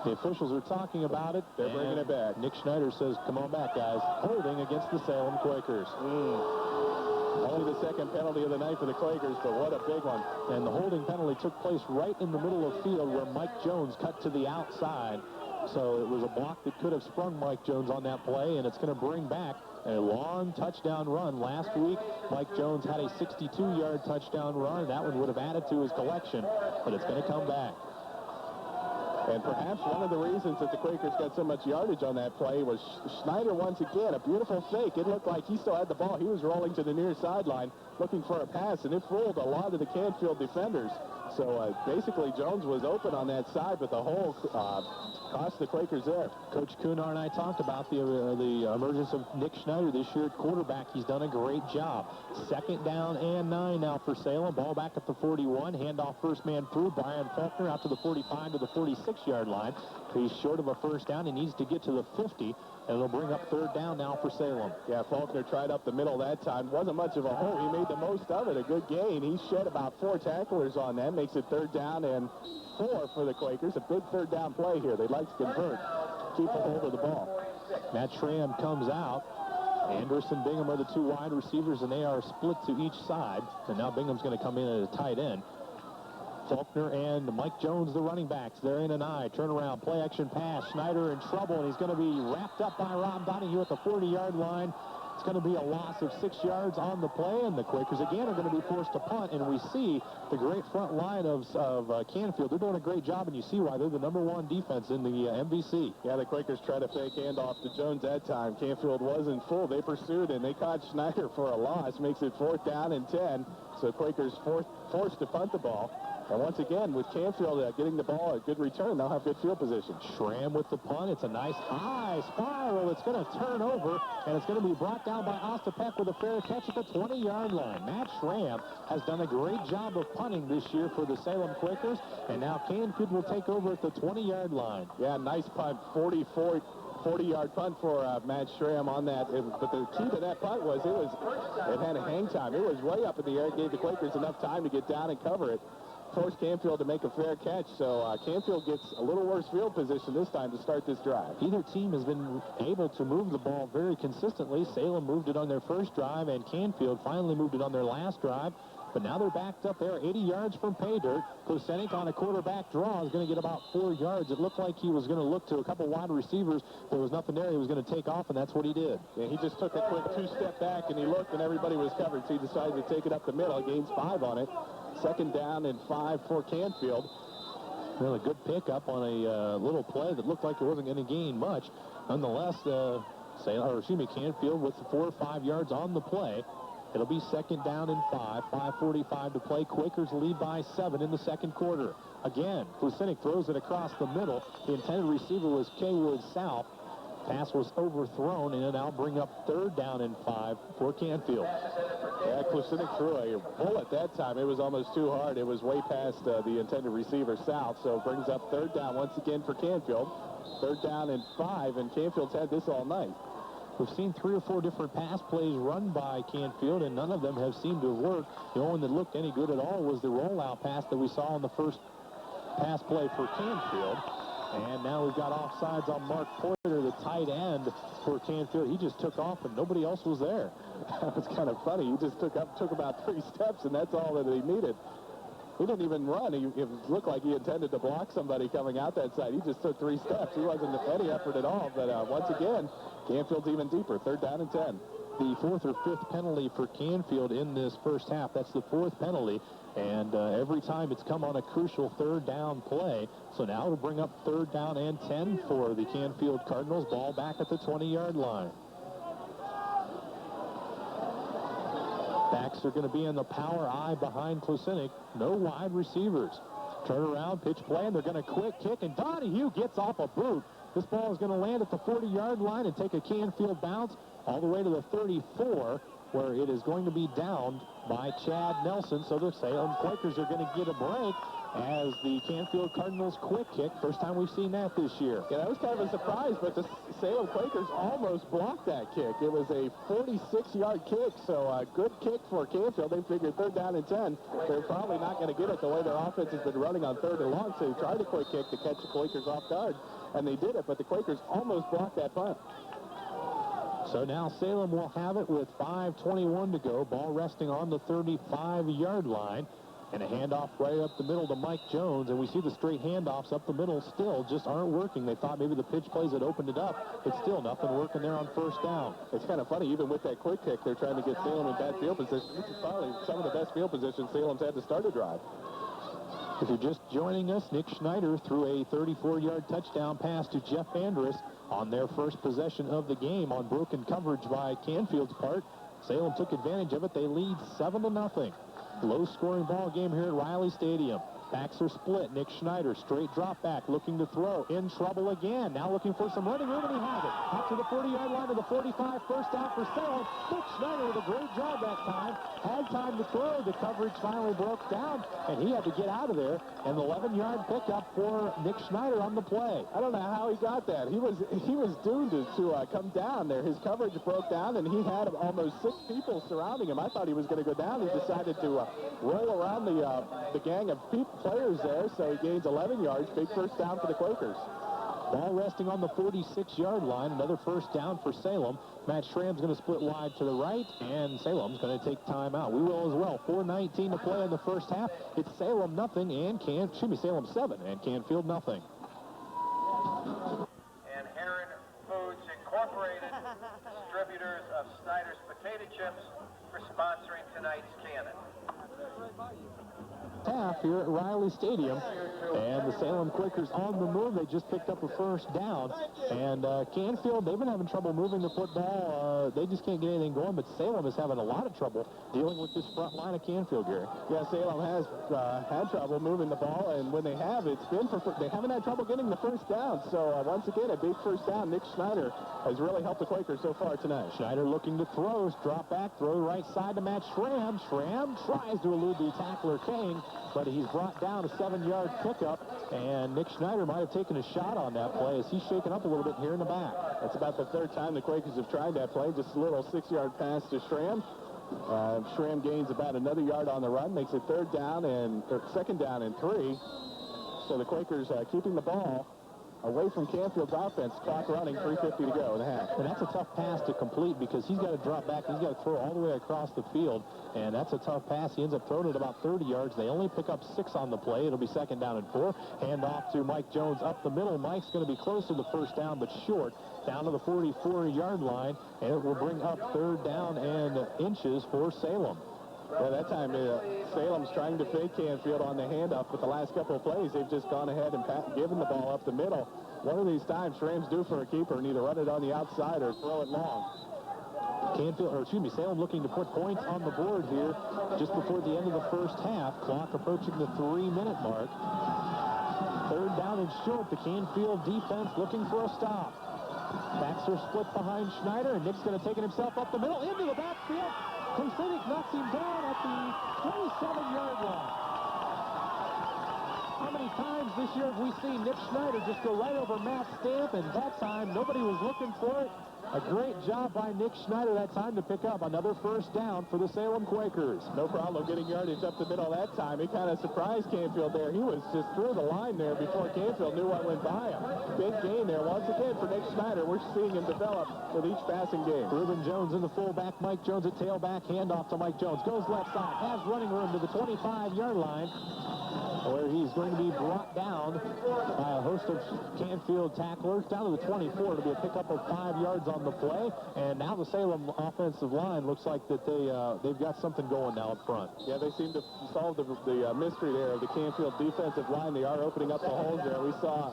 The officials are talking about it. They're bringing it back. Nick Schneider says, come on back, guys. Holding against the Salem Quakers. Only the second penalty of the night for the Quakers, but what a big one. And the holding penalty took place right in the middle of field where Mike Jones cut to the outside. So it was a block that could have sprung Mike Jones on that play, and it's going to bring back a long touchdown run. Last week, Mike Jones had a 62-yard touchdown run. That one would have added to his collection, but it's going to come back. And perhaps one of the reasons that the Quakers got so much yardage on that play was Schneider once again, a beautiful fake. It looked like he still had the ball. He was rolling to the near sideline looking for a pass, and it fooled a lot of the Canfield defenders. So basically Jones was open on that side, but the hole cost the Quakers there. Coach Kunar and I talked about the emergence of Nick Schneider this year at quarterback. He's done a great job. Second down and 9 now for Salem. Ball back at the 41. Handoff first man through. Brian Faulkner out to the 45 to the 46-yard line. He's short of a first down. He needs to get to the 50, and it'll bring up third down now for Salem. Yeah, Faulkner tried up the middle that time. Wasn't much of a hole. He made the most of it. A good gain. He shed about 4 tacklers on that. Makes it third down and 4 for the Quakers. A big third down play here. They'd like to convert. Keep a hold of the ball. Matt Schramm comes out. Anderson, Bingham are the 2 wide receivers, and they are split to each side. And now Bingham's going to come in at a tight end. Faulkner and Mike Jones, the running backs. They're in an eye. Turnaround, play action pass. Schneider in trouble, and he's going to be wrapped up by Rob Donahue at the 40-yard line. It's going to be a loss of 6 yards on the play, and the Quakers again are going to be forced to punt. And we see the great front line of Canfield. They're doing a great job, and you see why they're the #1 defense in the MVC. Yeah, the Quakers tried a fake handoff to Jones that time. Canfield wasn't full. They pursued, and they caught Schneider for a loss. Makes it 4th down and 10. So Quakers forced to punt the ball. And once again, with Canfield getting the ball a good return, they'll have good field position. Schramm with the punt. It's a nice high spiral. It's going to turn over, and it's going to be brought down by Ostapek with a fair catch at the 20-yard line. Matt Schramm has done a great job of punting this year for the Salem Quakers, and now Canfield will take over at the 20-yard line. Yeah, nice punt. 40-yard punt for Matt Schramm on that. But the key to that punt was it had a hang time. It was way up in the air. It gave the Quakers enough time to get down and cover it. Forced Canfield to make a fair catch, so Canfield gets a little worse field position this time to start this drive. Either team has been able to move the ball very consistently. Salem moved it on their first drive, and Canfield finally moved it on their last drive. but now they're backed up there 80 yards from pay dirt. Klusenik on a quarterback draw is going to get about 4 yards. It looked like he was going to look to a couple wide receivers. There was nothing there. He was going to take off, and that's what he did. Yeah, he just took a quick 2-step back, and he looked, and everybody was covered, so he decided to take it up the middle. He gains 5 on it. 2nd down and 5 for Canfield. Well, a good pickup on a little play that looked like it wasn't going to gain much. Nonetheless, Canfield with 4 or 5 yards on the play. It'll be 2nd down and 5. 5:45 to play. Quakers lead by 7 in the second quarter. Again, Klusenik throws it across the middle. The intended receiver was Kaywood South. Pass was overthrown, and it'll now bring up 3rd down and 5 for Canfield. Yeah, Klusenik threw a bullet that time. It was almost too hard. It was way past the intended receiver, South, so it brings up 3rd down once again for Canfield. 3rd down and 5, and Canfield's had this all night. We've seen 3 or 4 different pass plays run by Canfield, and none of them have seemed to have worked. The only one that looked any good at all was the rollout pass that we saw on the first pass play for Canfield. And now we've got offsides on Mark Porter, the tight end for Canfield. He just took off, and nobody else was there. That was kind of funny. He just took about 3 steps, and that's all that he needed. He didn't even run. It looked like he intended to block somebody coming out that side. He just took 3 steps. He wasn't any effort at all. But once again, Canfield's even deeper. 3rd down and 10. The 4th or 5th penalty for Canfield in this first half. That's the 4th penalty. And every time it's come on a crucial 3rd down play. So now it'll bring up 3rd down and 10 for the Canfield Cardinals. Ball back at the 20-yard line. Backs are going to be in the power eye behind Klusenik. No wide receivers. Turn around, pitch play, and they're going to quick kick, and Donahue gets off a boot. This ball is going to land at the 40-yard line and take a Canfield bounce all the way to the 34, where it is going to be downed by Chad Nelson. So the Salem Quakers are going to get a break as the Canfield Cardinals quick kick. First time we've seen that this year. Yeah, that was kind of a surprise, but the Salem Quakers almost blocked that kick. It was a 46-yard kick, so a good kick for Canfield. They figured 3rd down and 10. They're probably not going to get it the way their offense has been running on 3rd and long, so they tried a quick kick to catch the Quakers off guard, and they did it, but the Quakers almost blocked that punt. So now Salem will have it with 5:21 to go. Ball resting on the 35-yard line. And a handoff right up the middle to Mike Jones. And we see the straight handoffs up the middle still just aren't working. They thought maybe the pitch plays had opened it up, but still nothing working there on 1st down. It's kind of funny, even with that quick kick, they're trying to get Salem in bad field position. This is probably some of the best field positions Salem's had to start a drive. If you're just joining us, Nick Schneider threw a 34-yard touchdown pass to Jeff Andrus on their first possession of the game on broken coverage by Canfield's part. Salem took advantage of it. They lead 7-0. Low-scoring ball game here at Rielly Stadium. Backs are split. Nick Schneider, straight drop back, looking to throw. In trouble again. Now looking for some running room, and he has it. Up to the 40-yard line to the 45. First down for Salem. Nick Schneider with a great job that time. Had time to throw. The coverage finally broke down, and he had to get out of there. An 11-yard pickup for Nick Schneider on the play. I don't know how he got that. He was doomed to come down there. His coverage broke down, and he had almost 6 people surrounding him. I thought he was going to go down. He decided to roll around the gang of players there, so he gains 11 yards. Big first down for the Quakers. Ball resting on the 46-yard line. Another first down for Salem. Matt Schramm's going to split wide to the right, and Salem's going to take time out. We will as well. 4:19 to play in the first half. It's Salem nothing and Salem 7 and Canfield nothing. And Heron Foods Incorporated, distributors of Snyder's potato chips, for sponsoring tonight's cannon. Half here at Rielly Stadium, and the Salem Quakers on the move. They just picked up a first down, and Canfield, they've been having trouble moving the football. They just can't get anything going, but Salem is having a lot of trouble dealing with this front line of Canfield, Gary. Yeah, Salem has had trouble moving the ball, and when they have, they haven't had trouble getting the first down. So once again, a big first down. Nick Schneider has really helped the Quakers so far tonight. Schneider looking to throw, drop back, throw right side to Matt Schramm. Schramm tries to elude the tackler King, but he's brought down a 7-yard pickup, and Nick Schneider might have taken a shot on that play as he's shaken up a little bit here in the back. That's about the 3rd time the Quakers have tried that play. Just a little 6-yard pass to Schramm. Schramm gains about another yard on the run, makes it 2nd down and 3. So the Quakers keeping the ball away from Canfield's offense. Clock running, 3:50 to go in the half. And that's a tough pass to complete because he's got to drop back. He's got to throw all the way across the field, and that's a tough pass. He ends up throwing it about 30 yards. They only pick up 6 on the play. It'll be 2nd down and 4. Hand off to Mike Jones up the middle. Mike's going to be close to the first down, but short, down to the 44-yard line, and it will bring up 3rd down and inches for Salem. Well, that time Salem's trying to fake Canfield on the handoff, but the last couple of plays, they've just gone ahead and given the ball up the middle. One of these times, Rams due for a keeper and either run it on the outside or throw it long. Salem looking to put points on the board here just before the end of the first half. Clock approaching the 3-minute mark. 3rd down and short. The Canfield defense looking for a stop. Backs are split behind Schneider, and Nick's going to take it himself up the middle into the backfield. Kucinich knocks him down at the 27-yard line. How many times this year have we seen Nick Schneider just go right over Matt Stamp, and that time nobody was looking for it. A great job by Nick Schneider that time to pick up another 1st down for the Salem Quakers. No problem getting yardage up the middle that time. He kind of surprised Canfield there. He was just through the line there before Canfield knew what went by him. Big gain there once again for Nick Schneider. We're seeing him develop with each passing game. Reuben Jones in the fullback, Mike Jones at tailback, handoff to Mike Jones. Goes left side, has running room to the 25-yard line, where he's going to be brought down by a host of Canfield tacklers down to the 24 to be a pickup of 5 yards on the play. And now the Salem offensive line looks like that they've got something going now up front. Yeah, they seem to solve the mystery there of the Canfield defensive line. They are opening up the holes there. We saw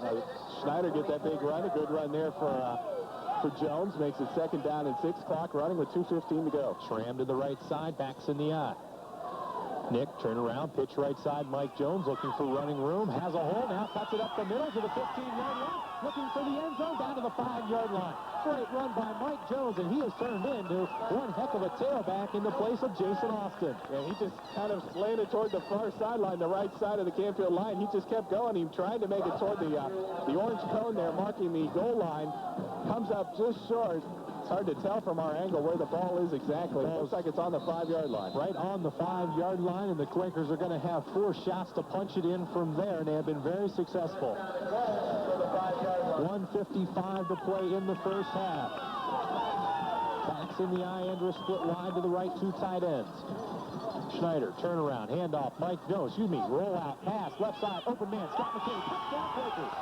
Schneider get that big run, a good run there for Jones. Makes it 2nd down and 6. Clock running with 2:15 to go. Schramm to the right side, backs in the eye. Nick, turn around, pitch right side. Mike Jones looking for running room. Has a hole now, cuts it up the middle to the 15-yard line. Looking for the end zone down to the 5-yard line. Great run by Mike Jones, and he has turned into one heck of a tailback in the place of Jason Austin. Yeah, he just kind of slanted toward the far sideline, the right side of the Canfield line. He just kept going. He tried to make it toward the orange cone there, marking the goal line. Comes up just short. It's hard to tell from our angle where the ball is exactly. It looks like it's on the 5-yard line. Right on the 5-yard line, and the Quakers are going to have 4 shots to punch it in from there, and they have been very successful. 1:55 to play in the first half. Backs in the eye end, split wide to the right, 2 tight ends. Schneider, turnaround, handoff, Mike Jones, roll out, pass, left side, open man, Scott McKinney, touchdown Quakers.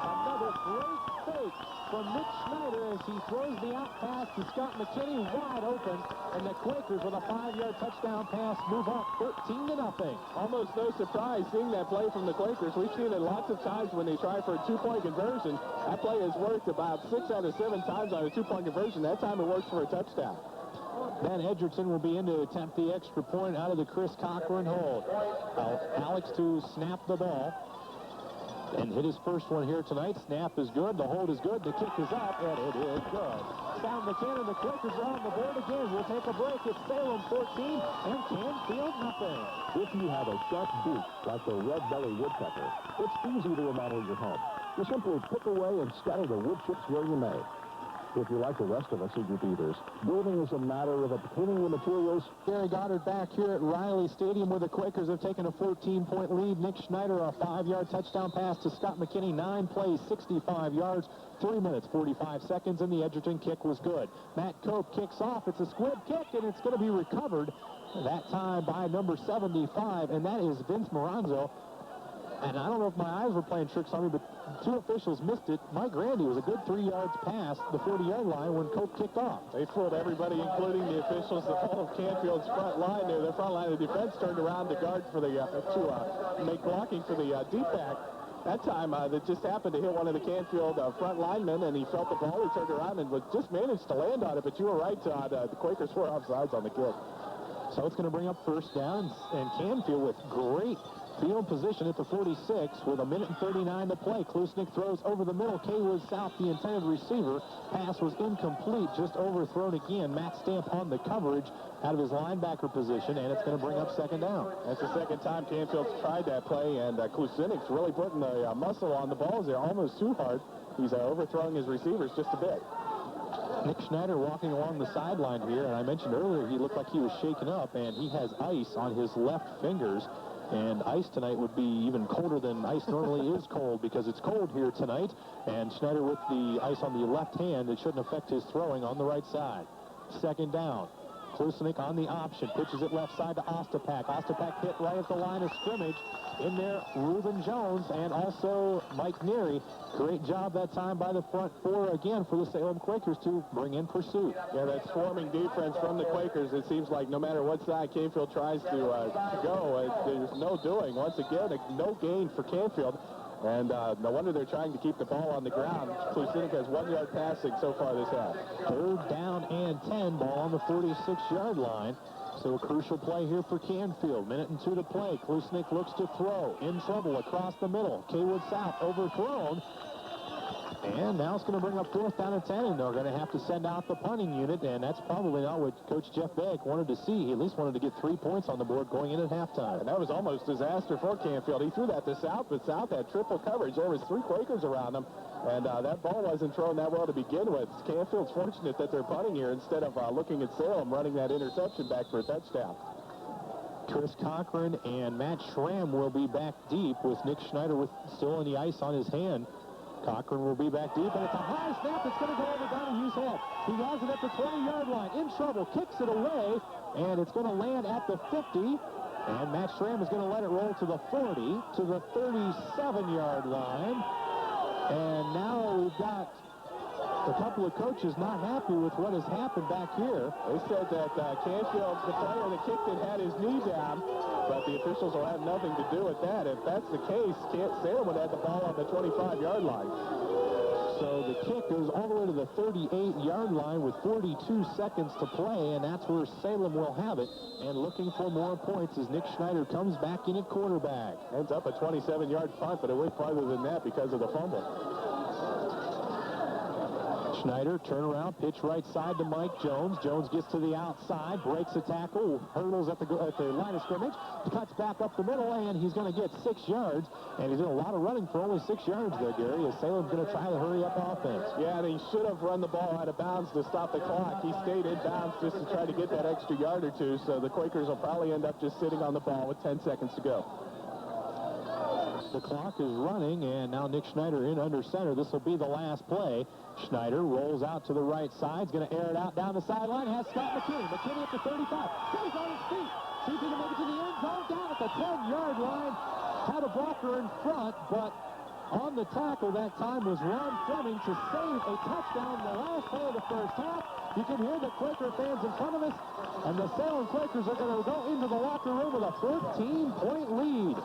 Another great fake from Nick Schneider as he throws the out pass to Scott McKinney, wide open, and the Quakers with a 5-yard touchdown pass move up 13-0. Almost no surprise seeing that play from the Quakers. We've seen it lots of times when they try for a 2-point conversion. That play has worked about 6 out of 7 times on a 2-point conversion. That time it works for a touchdown. Ben Edgerton will be in to attempt the extra point out of the Chris Cochran hold. Alex to snap the ball and hit his first one here tonight. Snap is good, the hold is good, the kick is up, and it is good. Sound the cannon, the Quakers are on the board again. We'll take a break. It's Salem 14 and Canfield nothing. If you have a sharp beak like the red-bellied woodpecker, it's easy to remodel your home. You simply pick away and scatter the wood chips where you may. If you're like the rest of us eager beaters, building is a matter of obtaining the materials. Gary Goddard back here at Rielly Stadium where the Quakers have taken a 14-point lead. Nick Schneider, a 5-yard touchdown pass to Scott McKinney. 9 plays, 65 yards, 3 minutes, 45 seconds, and the Edgerton kick was good. Matt Cope kicks off. It's a squib kick, and it's going to be recovered that time by number 75, and that is Vince Moranzo. And I don't know if my eyes were playing tricks on me, but 2 officials missed it. Mike Randy was a good 3 yards past the 40-yard line when Cope kicked off. They fooled everybody, including the officials. The whole of Canfield's front line there. The front line of defense turned around to guard for the to make blocking for the deep back. That time, that just happened to hit one of the Canfield front linemen, and he felt the ball. He turned around and just managed to land on it. But you were right, Todd. The Quakers were offsides on the kick. So it's going to bring up first down, and Canfield with great field position at the 46 with 1:39 to play. Klusnick throws over the middle. Kaywood South, the intended receiver. Pass was incomplete, just overthrown again. Matt Stamp on the coverage out of his linebacker position, and it's going to bring up second down. That's the second time Canfield's tried that play, and Klusnick's really putting the muscle on the balls there, almost too hard. He's overthrowing his receivers just a bit. Nick Schneider walking along the sideline here, and I mentioned earlier he looked like he was shaken up, and he has ice on his left fingers. And ice tonight would be even colder than ice normally is cold, because it's cold here tonight. And Schneider with the ice on the left hand, it shouldn't affect his throwing on the right side. Second down. Klusnik on the option, pitches it left side to Ostapak. Ostapak hit right at the line of scrimmage. In there, Reuben Jones and also Mike Neary. Great job that time by the front four again for the Salem Quakers to bring in pursuit. Yeah, that swarming defense from the Quakers, it seems like no matter what side Canfield tries to go, there's no doing. Once again, no gain for Canfield. And no wonder they're trying to keep the ball on the ground. Klusnik has 1 yard passing so far this half. Third down and 10, ball on the 46-yard line. So a crucial play here for Canfield. Minute and 2 to play. Klusnik looks to throw. In trouble across the middle. Kaywood South overthrown. And now it's going to bring up 4th down and 10, and they're going to have to send out the punting unit, and that's probably not what Coach Jeff Beck wanted to see. He at least wanted to get 3 points on the board going in at halftime. And that was almost disaster for Canfield. He threw that to South, but South had triple coverage. There was 3 Quakers around him, and that ball wasn't thrown that well to begin with. Canfield's fortunate that they're punting here instead of looking at Salem running that interception back for a touchdown. Chris Cochran and Matt Schramm will be back deep with Nick Schneider still on the ice on his hand. Cochran will be back deep, and it's a high snap. It's going to go over Donahue's head. He has it at the 20-yard line. In trouble, kicks it away, and it's going to land at the 50. And Matt Schramm is going to let it roll to the 40, to the 37-yard line. And now we've got a couple of coaches not happy with what has happened back here. They said that Canfield, the player that kicked it, had his knee down, but the officials will have nothing to do with that. If that's the case, Salem would have the ball on the 25-yard line. So the kick goes all the way to the 38-yard line with 42 seconds to play, and that's where Salem will have it. And looking for more points as Nick Schneider comes back in at quarterback. Ends up a 27-yard punt, but it went farther than that because of the fumble. Schneider, turn around, pitch right side to Mike Jones. Jones gets to the outside, breaks a tackle, hurdles at the line of scrimmage, cuts back up the middle, and he's going to get 6 yards. And he did a lot of running for only 6 yards there, Gary, as Salem's going to try to hurry up offense. Yeah, and he should have run the ball out of bounds to stop the clock. He stayed in bounds just to try to get that extra yard or two, so the Quakers will probably end up just sitting on the ball with 10 seconds to go. The clock is running, and now Nick Schneider in under center. This will be the last play. Schneider rolls out to the right side. He's going to air it out down the sideline. Has Scott McKinney. McKinney at the 35. Stays on his feet. See if he can make it to the end zone. Down at the 10-yard line. Had a blocker in front, but on the tackle that time was Ron Fleming to save a touchdown the last play of the first half. You can hear the Quaker fans in front of us, and the Salem Quakers are going to go into the locker room with a 14-point lead.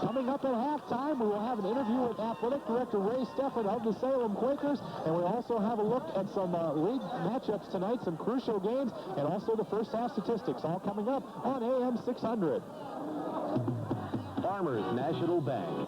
Coming up at halftime, we will have an interview with Athletic Director Ray Steffen of the Salem Quakers, and we'll also have a look at some league matchups tonight, some crucial games, and also the first half statistics, all coming up on AM 600. Farmers National Bank.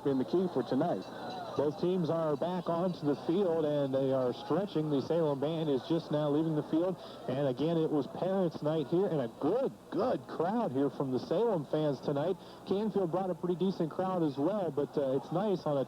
Been the key for tonight. Both teams are back onto the field, and they are stretching. The Salem band is just now leaving the field. And again, it was parents' night here, and a good crowd here from the Salem fans tonight. Canfield brought a pretty decent crowd as well, but it's nice on a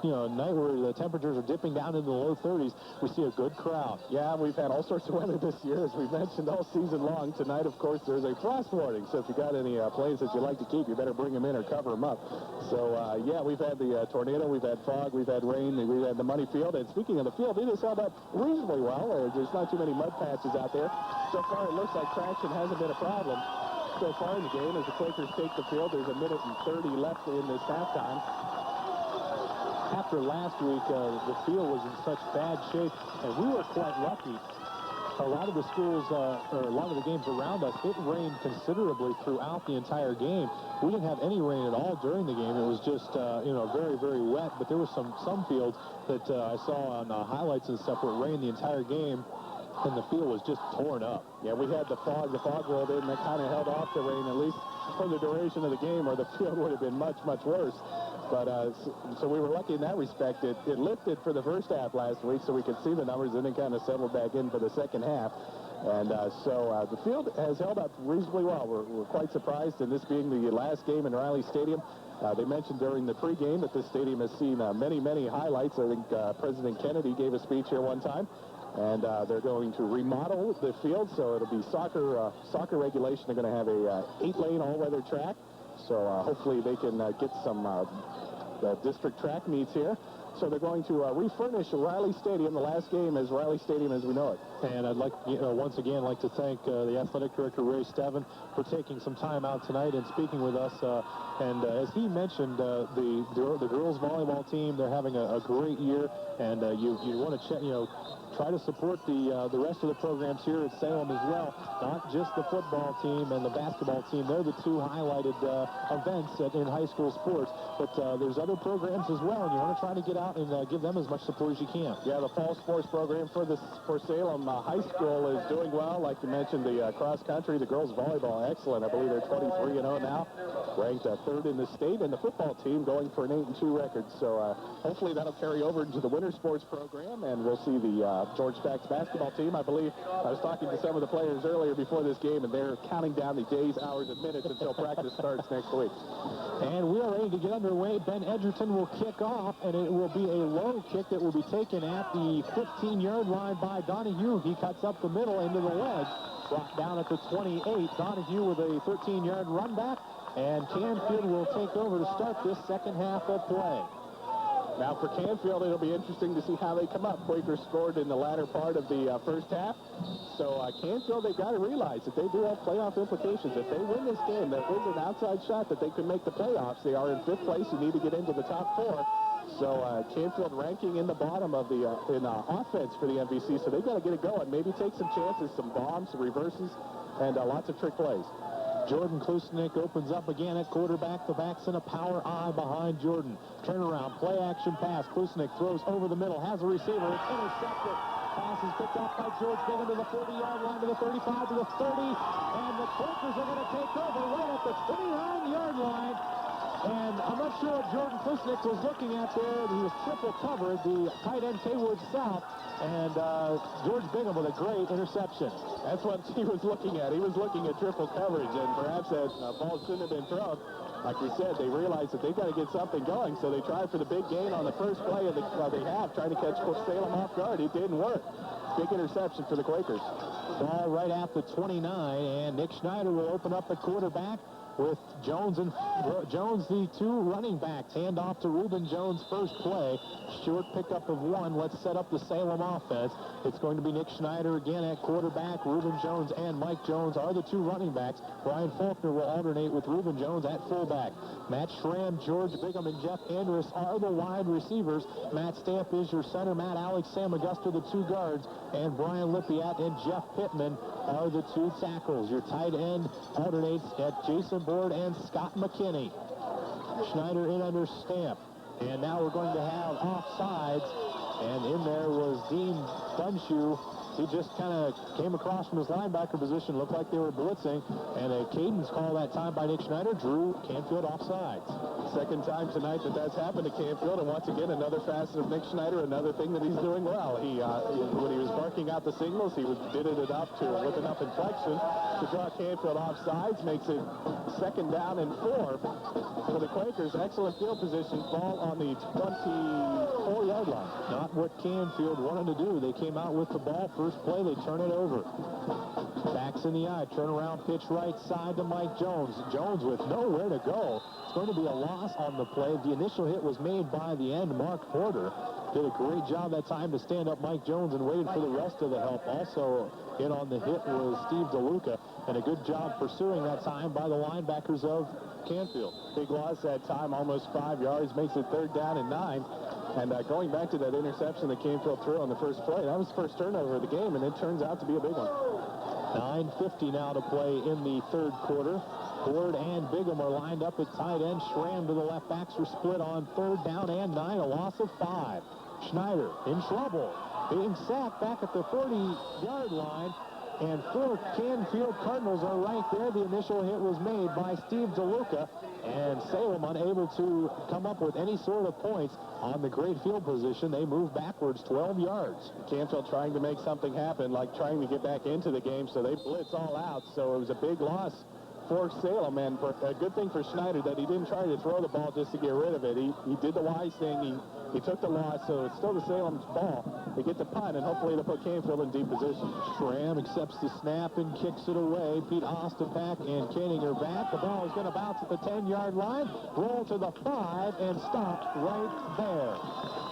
night where the temperatures are dipping down into the low 30s. We see a good crowd. Yeah, we've had all sorts of weather this year, as we mentioned, all season long. Tonight, of course, there's a frost warning, so if you got any planes that you like to keep, you better bring them in or cover them up. So, yeah, we've had the tornado, we've had fog, we've had rain, we've had the muddy field. And speaking of the field, it has held up reasonably well. There's not too many mud patches out there. So far, it looks like traction hasn't been a problem so far in the game. As the Quakers take the field, there's 1:30 left in this halftime. After last week, the field was in such bad shape, and we were quite lucky. A lot of the schools, or a lot of the games around us, it rained considerably throughout the entire game. We didn't have any rain at all during the game. It was just, very, very wet. But there were some fields that I saw on highlights and stuff where it rained the entire game, and the field was just torn up. Yeah, we had the fog rolled in, that kind of held off the rain, at least for the duration of the game, or the field would have been much, much worse. But so we were lucky in that respect. It lifted for the first half last week, so we could see the numbers, and then kind of settled back in for the second half. And so the field has held up reasonably well. We're quite surprised, and this being the last game in Rielly Stadium. They mentioned during the pregame that this stadium has seen many, many highlights. I think President Kennedy gave a speech here one time. And they're going to remodel the field, so it'll be soccer regulation. They're going to have a 8-lane all-weather track. So hopefully they can get some district track meets here. So they're going to refurnish Rielly Stadium. The last game is Rielly Stadium as we know it. And I'd like, once again, to thank the athletic director, Ray Steven, for taking some time out tonight and speaking with us. And as he mentioned, the girls volleyball team, they're having a great year. And you want to check, try to support the rest of the programs here at Salem as well. Not just the football team and the basketball team. They're the two highlighted events in high school sports. But there's other programs as well, and you want to try to get out and give them as much support as you can. Yeah, the fall sports program for Salem High School is doing well. Like you mentioned, the cross country, the girls volleyball, excellent. I believe they're 23-0 now, ranked third in the state, and the football team going for an 8-2 record. So hopefully that'll carry over into the winter sports program, and we'll see the George Stacks basketball team. I believe I was talking to some of the players earlier before this game, and they're counting down the days, hours, and minutes until practice starts next week. And we are ready to get underway. Ben Edgerton will kick off, and it will be a low kick that will be taken at the 15-yard line by Donahue. He cuts up the middle into the leg, brought down at the 28. Donahue with a 13-yard run back, and Canfield will take over to start this second half of play. Now for Canfield, it'll be interesting to see how they come up. Quakers scored in the latter part of the first half. So Canfield, they've got to realize that they do have playoff implications. If they win this game, that is an outside shot that they could make the playoffs. They are in 5th place. You need to get into the top 4. So Canfield ranking in the bottom of the offense for the MVC. So they've got to get it going. Maybe take some chances, some bombs, some reverses, and lots of trick plays. Jordan Klusnick opens up again at quarterback. The back's in a power I behind Jordan. Turnaround, play action pass. Klusnick throws over the middle, has a receiver. It's intercepted. Pass is picked up by George Bigham to the 40-yard line, to the 35, to the 30. And the Quakers are going to take over right at the 29-yard line. And I'm not sure what Jordan Klusnick was looking at there. He was triple covered, the tight end Kaywood South. And George Bigham with a great interception. That's what he was looking at. He was looking at triple coverage, and perhaps that ball shouldn't have been thrown. Like we said, they realized that they've got to get something going, so they tried for the big gain on the first play of the half, trying to catch Salem off guard. It didn't work. Big interception for the Quakers. Ball right at the 29, and Nick Schneider will open up the quarterback with Jones and Jones, the two running backs. Hand off to Reuben Jones first play. Short pickup of 1. Let's set up the Salem offense. It's going to be Nick Schneider again at quarterback. Reuben Jones and Mike Jones are the two running backs. Brian Faulkner will alternate with Reuben Jones at fullback. Matt Schramm, George Bigham, and Jeff Andrus are the wide receivers. Matt Stamp is your center. Matt Alex, Sam Augusta, the two guards. And Brian Lippiat and Jeff Pittman are the two tackles. Your tight end alternates at Jason Board and Scott McKinney. Schneider in under Stamp. And now we're going to have offsides. And in there was Dean Dunshoe he just kind of came across from his linebacker position, looked like they were blitzing, and a cadence call that time by Nick Schneider drew Canfield offsides. Second time tonight that's happened to Canfield, and once again, another facet of Nick Schneider, another thing that he's doing well. When he was barking out the signals, he did it enough with enough inflection to draw Canfield offsides, makes it 2nd down and 4 for the Quakers. Excellent field position, ball on the 24-yard line. Not what Canfield wanted to do. They came out with the ball. First play, they turn it over. Backs in the eye. Turnaround pitch right side to Mike Jones. Jones with nowhere to go. It's going to be a loss on the play. The initial hit was made by the end, Mark Porter. Did a great job that time to stand up Mike Jones and waited for the rest of the help. Also in on the hit was Steve DeLuca, and a good job pursuing that time by the linebackers of Canfield. Big loss that time, almost 5 yards, makes it 3rd down and 9. And going back to that interception that Canfield threw on the first play, that was the first turnover of the game, and it turns out to be a big one. 9:50 now to play in the 3rd quarter. Ford and Bigham are lined up at tight end. Schramm to the left. Backs are split on 3rd down and 9, a loss of 5. Schneider in trouble, being sacked back at the 40-yard line, and 4 Canfield Cardinals are right there. The initial hit was made by Steve DeLuca, and Salem unable to come up with any sort of points on the great field position. They move backwards 12 yards. Canfield trying to make something happen, like trying to get back into the game, so they blitz all out. So it was a big loss for Salem, and a good thing for Schneider that he didn't try to throw the ball just to get rid of it. He did the wise thing. He took the loss, so it's still the Salem's ball. They get the punt, and hopefully they'll put Canfield in deep position. Schramm accepts the snap and kicks it away. Pete Ostapak and Koenig are back. The ball is going to bounce at the 10-yard line, roll to the 5, and stop right there.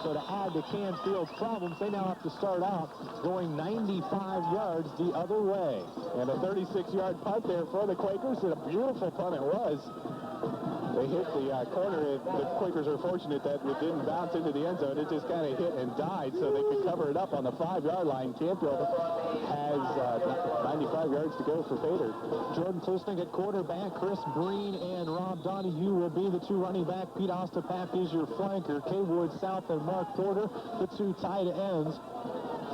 So to add to Canfield's problems, they now have to start out going 95 yards the other way. And a 36-yard punt there for the Quakers, and a beautiful punt it was. They hit the corner. The Quakers are fortunate that it didn't bounce into the end zone. It just kind of hit and died, so they could cover it up on the 5-yard line. Canfield has 95 yards to go for Fader. Jordan Klusnik at quarterback. Chris Breen and Rob Donahue will be the 2 running back. Pete Ostapak is your flanker. K. Wood South and Mark Porter, the 2 tight ends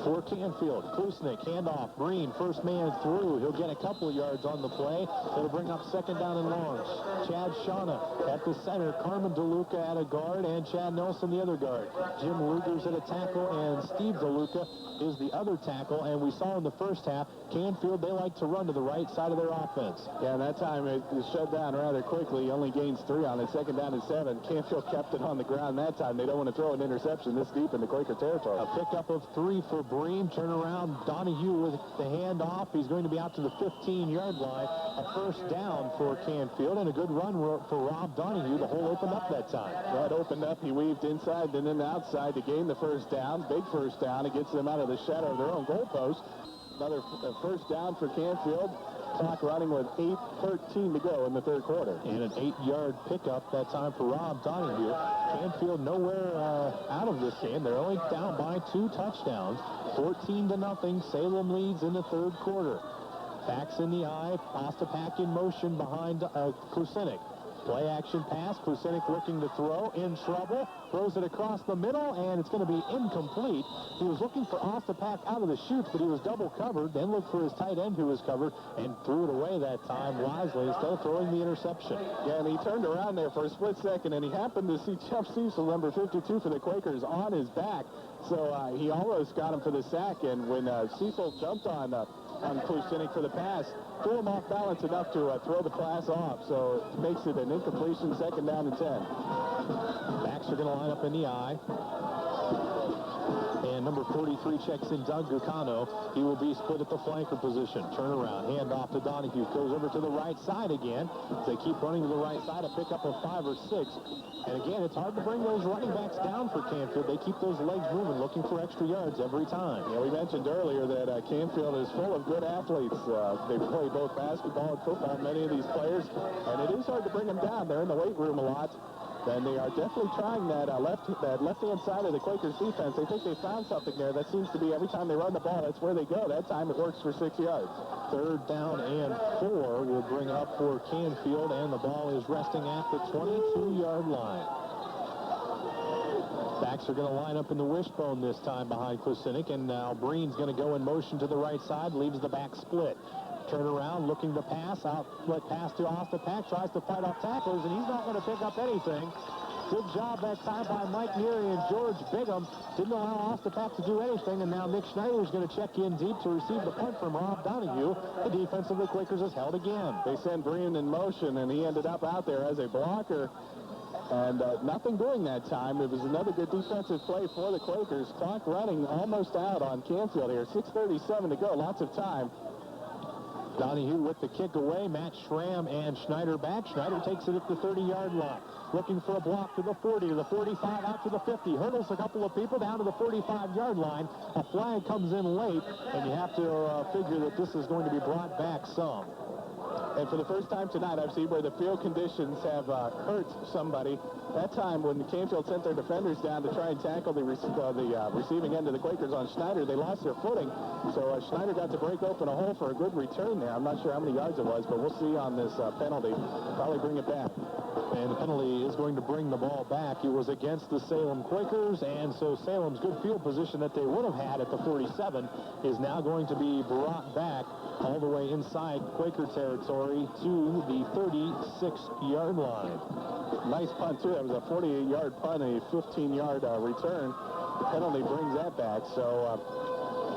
for Canfield. Klusnik, handoff. Breen, first man through. He'll get a couple yards on the play. It'll bring up 2nd down and long. Chad Shauna at the center. Carmen DeLuca at a guard, and Chad Nelson the other guard. Jim Luger's at a tackle, and Steve DeLuca is the other tackle. And we saw in the first half, Canfield, they like to run to the right side of their offense. Yeah, and that time it was shut down rather quickly. He only gains 3 on it. 2nd down and 7. Canfield kept it on the ground that time. They don't want to throw an interception this deep into Quaker territory. A pickup of 3 for Breen. Turn around. Donahue with the handoff. He's going to be out to the 15-yard line. A first down for Canfield, and a good run for Rob Donahue. The hole opened up that time. That opened up. He weaved inside and then outside to gain the first down. Big first down. It gets them out of the shadow of their own goalpost. Another first down for Canfield. Clock running with 8:13 to go in the 3rd quarter. And an 8-yard pickup that time for Rob Donahue. Canfield nowhere out of this game. They're only down by 2 touchdowns. 14-0. Salem leads in the 3rd quarter. Backs in the eye. Ostapak in motion behind Klusnik. Play action pass. Klusnik looking to throw. In trouble. Throws it across the middle, and it's going to be incomplete. He was looking for Ostapak out of the chutes, but he was double covered. Then looked for his tight end, who was covered, and threw it away that time wisely instead of throwing the interception. Yeah, and he turned around there for a split second, and he happened to see Jeff Cecil, number 52 for the Quakers, on his back. So he almost got him for the sack, and when Cecil jumped on Klusnik for the pass, threw him off balance enough to throw the pass off. So it makes it an incompletion, 2nd down and 10. Backs are going to line up in the eye. And number 43 checks in Doug Gucano. He will be split at the flanker position. Turnaround, hand off to Donahue. Goes over to the right side again. They keep running to the right side. A pickup of 5 or 6. And again, it's hard to bring those running backs down for Canfield. They keep those legs moving, looking for extra yards every time. Yeah, we mentioned earlier that Canfield is full of good athletes. They play both basketball and football, many of these players. And it is hard to bring them down. They're in the weight room a lot. And they are definitely trying that left-hand side of the Quakers defense. They think they found something there. That seems to be every time they run the ball, that's where they go. That time it works for 6 yards. 3rd down and 4 will bring up for Canfield, and the ball is resting at the 22-yard line. Back Backs are going to line up in the wishbone this time behind Kusinek, and now Breen's going to go in motion to the right side, leaves the back split. Turn around, looking to pass, outlet pass to Ostapak, tries to fight off tacklers, and he's not going to pick up anything. Good job that time by Mike Neary and George Bigham. Didn't allow Ostapak to do anything, and now Nick Schneider is going to check in deep to receive the punt from Rob Donahue. The defense of the Quakers is held again. They send Breen in motion, and he ended up out there as a blocker. And nothing doing that time. It was another good defensive play for the Quakers. Clock running almost out on Canfield here. 6:37 to go. Lots of time. Donahue with the kick away. Matt Schramm and Schneider back. Schneider takes it at the 30-yard line. Looking for a block to the 40, to the 45, out to the 50. Hurdles a couple of people down to the 45-yard line. A flag comes in late, and you have to figure that this is going to be brought back some. And for the first time tonight, I've seen where the field conditions have hurt somebody. That time when Canfield sent their defenders down to try and tackle the receiving end of the Quakers on Schneider, they lost their footing. So Schneider got to break open a hole for a good return there. I'm not sure how many yards it was, but we'll see on this penalty. Probably bring it back. And the penalty is going to bring the ball back. It was against the Salem Quakers, and so Salem's good field position that they would have had at the 47 is now going to be brought back all the way inside Quaker territory to the 36-yard line. Nice punt, too. That was a 48-yard punt, a 15-yard return. The penalty brings that back. So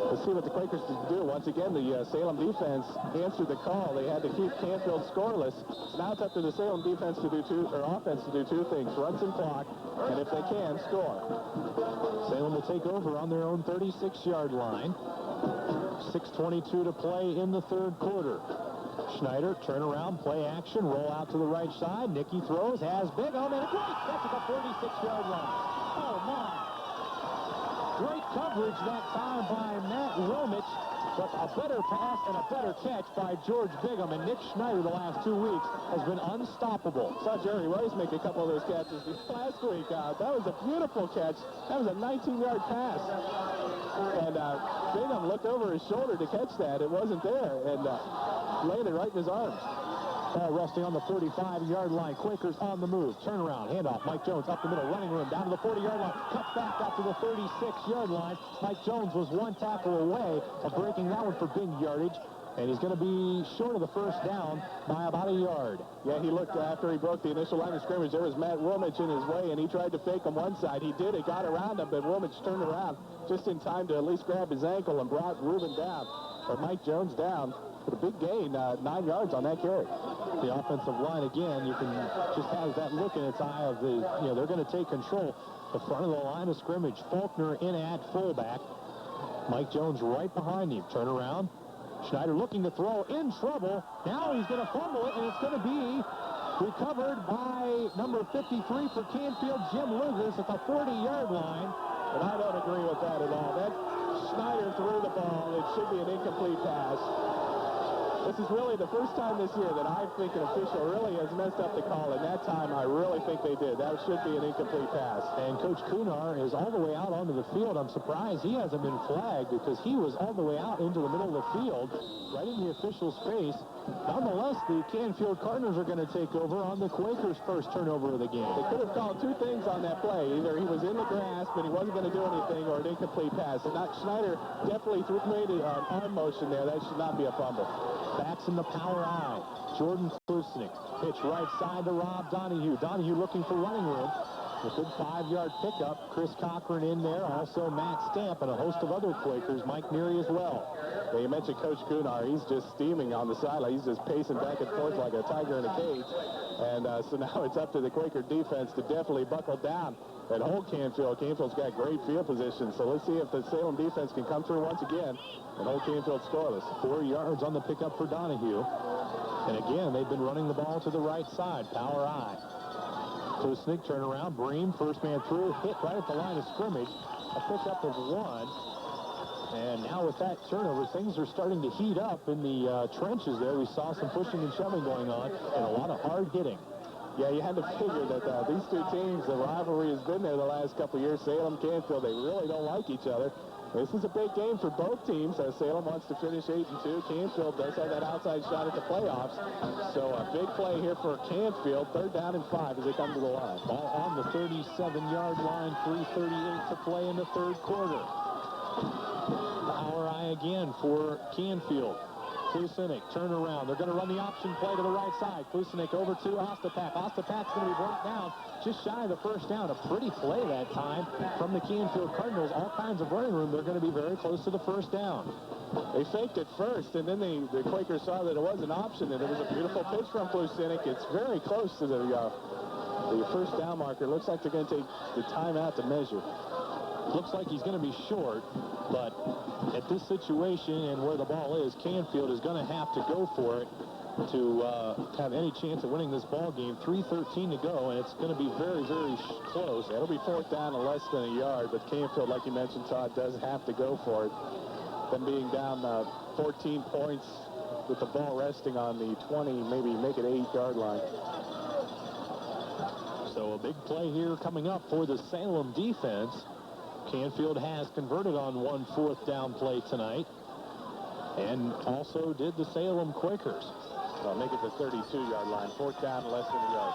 let's see what the Quakers do. Once again, the Salem defense answered the call. They had to keep Canfield scoreless. Now it's up to the Salem defense to do offense to do two things: run some clock, and if they can, score. Salem will take over on their own 36-yard line. 6:22 to play in the third quarter. Schneider, turn around, play action, roll out to the right side. Nicky throws, has Bigham, and a great catch at the 46-yard line. Oh, my. Great coverage that time by Matt Romich, but a better pass and a better catch by George Bigham. And Nick Schneider the last 2 weeks has been unstoppable. Saw Jerry Rice make a couple of those catches last week. That was a beautiful catch. That was a 19-yard pass. And Bigham looked over his shoulder to catch that. It wasn't there, and landed right in his arms. Ball resting on the 45-yard line. Quakers on the move. Turnaround, handoff. Mike Jones up the middle, running room, down to the 40-yard line. Cuts back out to the 36-yard line. Mike Jones was one tackle away of breaking that one for big yardage. And he's going to be short of the first down by about a yard. Yeah, he looked after he broke the initial line of scrimmage. There was Matt Romich in his way, and he tried to fake him one side. He did. It got around him, but Romich turned around just in time to at least grab his ankle and brought Reuben down, or Mike Jones down. For a big gain, 9 yards on that carry. The offensive line, again, you can just have that look in its eye of they're going to take control. The front of the line of scrimmage. Faulkner in at fullback. Mike Jones right behind him. Turn around. Schneider looking to throw, in trouble. Now he's going to fumble it, and it's going to be recovered by number 53 for Canfield, Jim Lucas, at the 40-yard line. But I don't agree with that at all. That Schneider threw the ball. It should be an incomplete pass. This is really the first time this year that I think an official really has messed up the call, and that time I really think they did. That should be an incomplete pass. And Coach Kunar is all the way out onto the field. I'm surprised he hasn't been flagged because he was all the way out into the middle of the field, right in the official's face. Nonetheless, the Canfield Cardinals are going to take over on the Quakers' first turnover of the game. They could have called two things on that play. Either he was in the grass, but he wasn't going to do anything, or an incomplete pass. And Schneider definitely made an arm motion there. That should not be a fumble. Backs in the power eye. Jordan Kusinek. Pitch right side to Rob Donahue. Donahue looking for running room. A good 5-yard pickup. Chris Cochran in there. Also Matt Stamp and a host of other Quakers. Mike Neary as well. Yeah, you mentioned Coach Kunar. He's just steaming on the sideline. He's just pacing back and forth like a tiger in a cage. And so now it's up to the Quaker defense to definitely buckle down and hold Canfield. Canfield's got great field position. So let's see if the Salem defense can come through once again and hold Canfield scoreless. 4 yards on the pickup for Donahue. And again, they've been running the ball to the right side. Power eye. Kusinek, turn around. Bream, first man through. Hit right at the line of scrimmage. A pickup of 1. And now with that turnover, things are starting to heat up in the trenches there. We saw some pushing and shoving going on and a lot of hard hitting. Yeah, you had to figure that these two teams, the rivalry has been there the last couple of years. Salem, Canfield, they really don't like each other. This is a big game for both teams. Salem wants to finish 8-2. Canfield does have that outside shot at the playoffs. So a big play here for Canfield. 3rd down and 5 as they come to the line. Ball on the 37-yard line. 3:38 to play in the 3rd quarter. Power eye again for Canfield. Klusenik, turn around. They're going to run the option play to the right side. Klusenik over to Ostapak. Ostapak's going to be brought down just shy of the 1st down. A pretty play that time from the Canfield Cardinals. All kinds of running room. They're going to be very close to the 1st down. They faked it first, and then the Quakers saw that it was an option, and it was a beautiful pitch from Klusenik. It's very close to the 1st down marker. Looks like they're going to take the timeout to measure. Looks like he's going to be short, but at this situation and where the ball is, Canfield is going to have to go for it to have any chance of winning this ball game. 3:13 to go, and it's going to be very, very close. It'll be 4th down and less than a yard, but Canfield, like you mentioned, Todd, does have to go for it. Them being down 14 points with the ball resting on the 20, maybe make it 8-yard line. So a big play here coming up for the Salem defense. Canfield has converted on 1 4th down play tonight, and also did the Salem Quakers. Well, make it the 32-yard line. 4th down, less than a yard.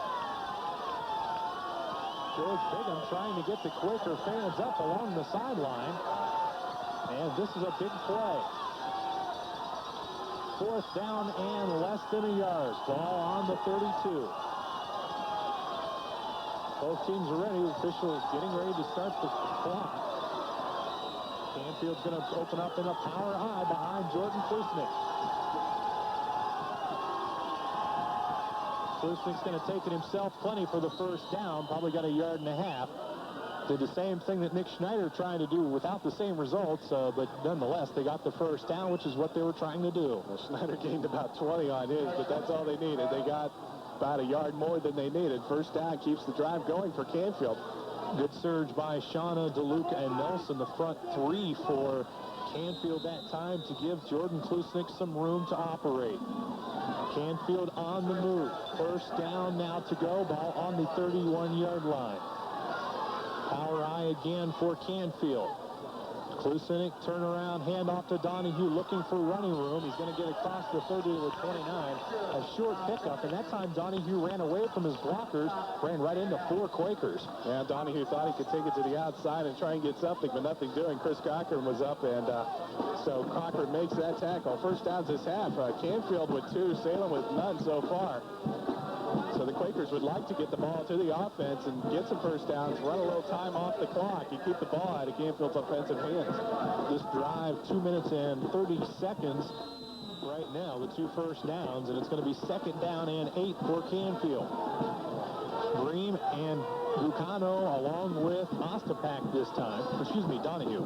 George Bigham trying to get the Quaker fans up along the sideline, and this is a big play. 4th down and less than a yard. Ball on the 32. Both teams are ready. Officials getting ready to start the clock. Canfield's going to open up in a power eye behind Jordan Klusenik. Klusenik's going to take it himself plenty for the 1st down. Probably got a yard and a half. Did the same thing that Nick Schneider trying to do without the same results, but nonetheless, they got the 1st down, which is what they were trying to do. Well, Schneider gained about 20 on his, but that's all they needed. They got about a yard more than they needed. 1st down keeps the drive going for Canfield. Good surge by Shauna, DeLuca, and Nelson, the front 3 for Canfield that time to give Jordan Klusenik some room to operate. Canfield on the move. 1st down now to go. Ball on the 31-yard line. Power eye again for Canfield. Klusenik, turnaround, handoff to Donahue, looking for running room. He's going to get across the 30 to the 29. A short pickup, and that time Donahue ran away from his blockers, ran right into 4 Quakers. Yeah, Donahue thought he could take it to the outside and try and get something, but nothing doing. Chris Cochran was up, and so Cochran makes that tackle. 1st down's this half. Canfield with 2, Salem with none so far. So the Quakers would like to get the ball to the offense and get some 1st downs, run a little time off the clock. You keep the ball out of Canfield's offensive hands. This drive, 2 minutes and 30 seconds right now, the 2 1st downs, and it's going to be 2nd down and 8 for Canfield. Bream and Bucano along with Ostapak this time. Excuse me, Donahue.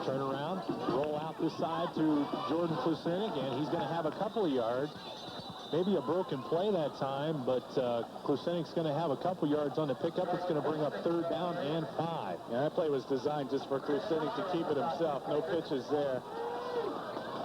Turn around, roll out this side to Jordan Klusenik, and he's going to have a couple of yards. Maybe a broken play that time, but Klusenik's going to have a couple yards on the pickup. It's going to bring up 3rd down and 5. Yeah, that play was designed just for Klusenik to keep it himself. No pitches there.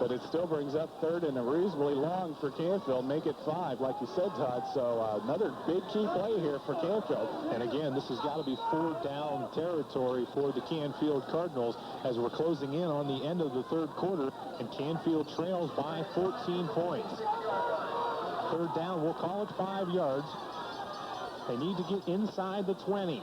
But it still brings up 3rd and a reasonably long for Canfield. Make it 5, like you said, Todd. So another big key play here for Canfield. And again, this has got to be 4th down territory for the Canfield Cardinals as we're closing in on the end of the 3rd quarter, and Canfield trails by 14 points. 3rd down, we'll call it 5 yards. They need to get inside the 20.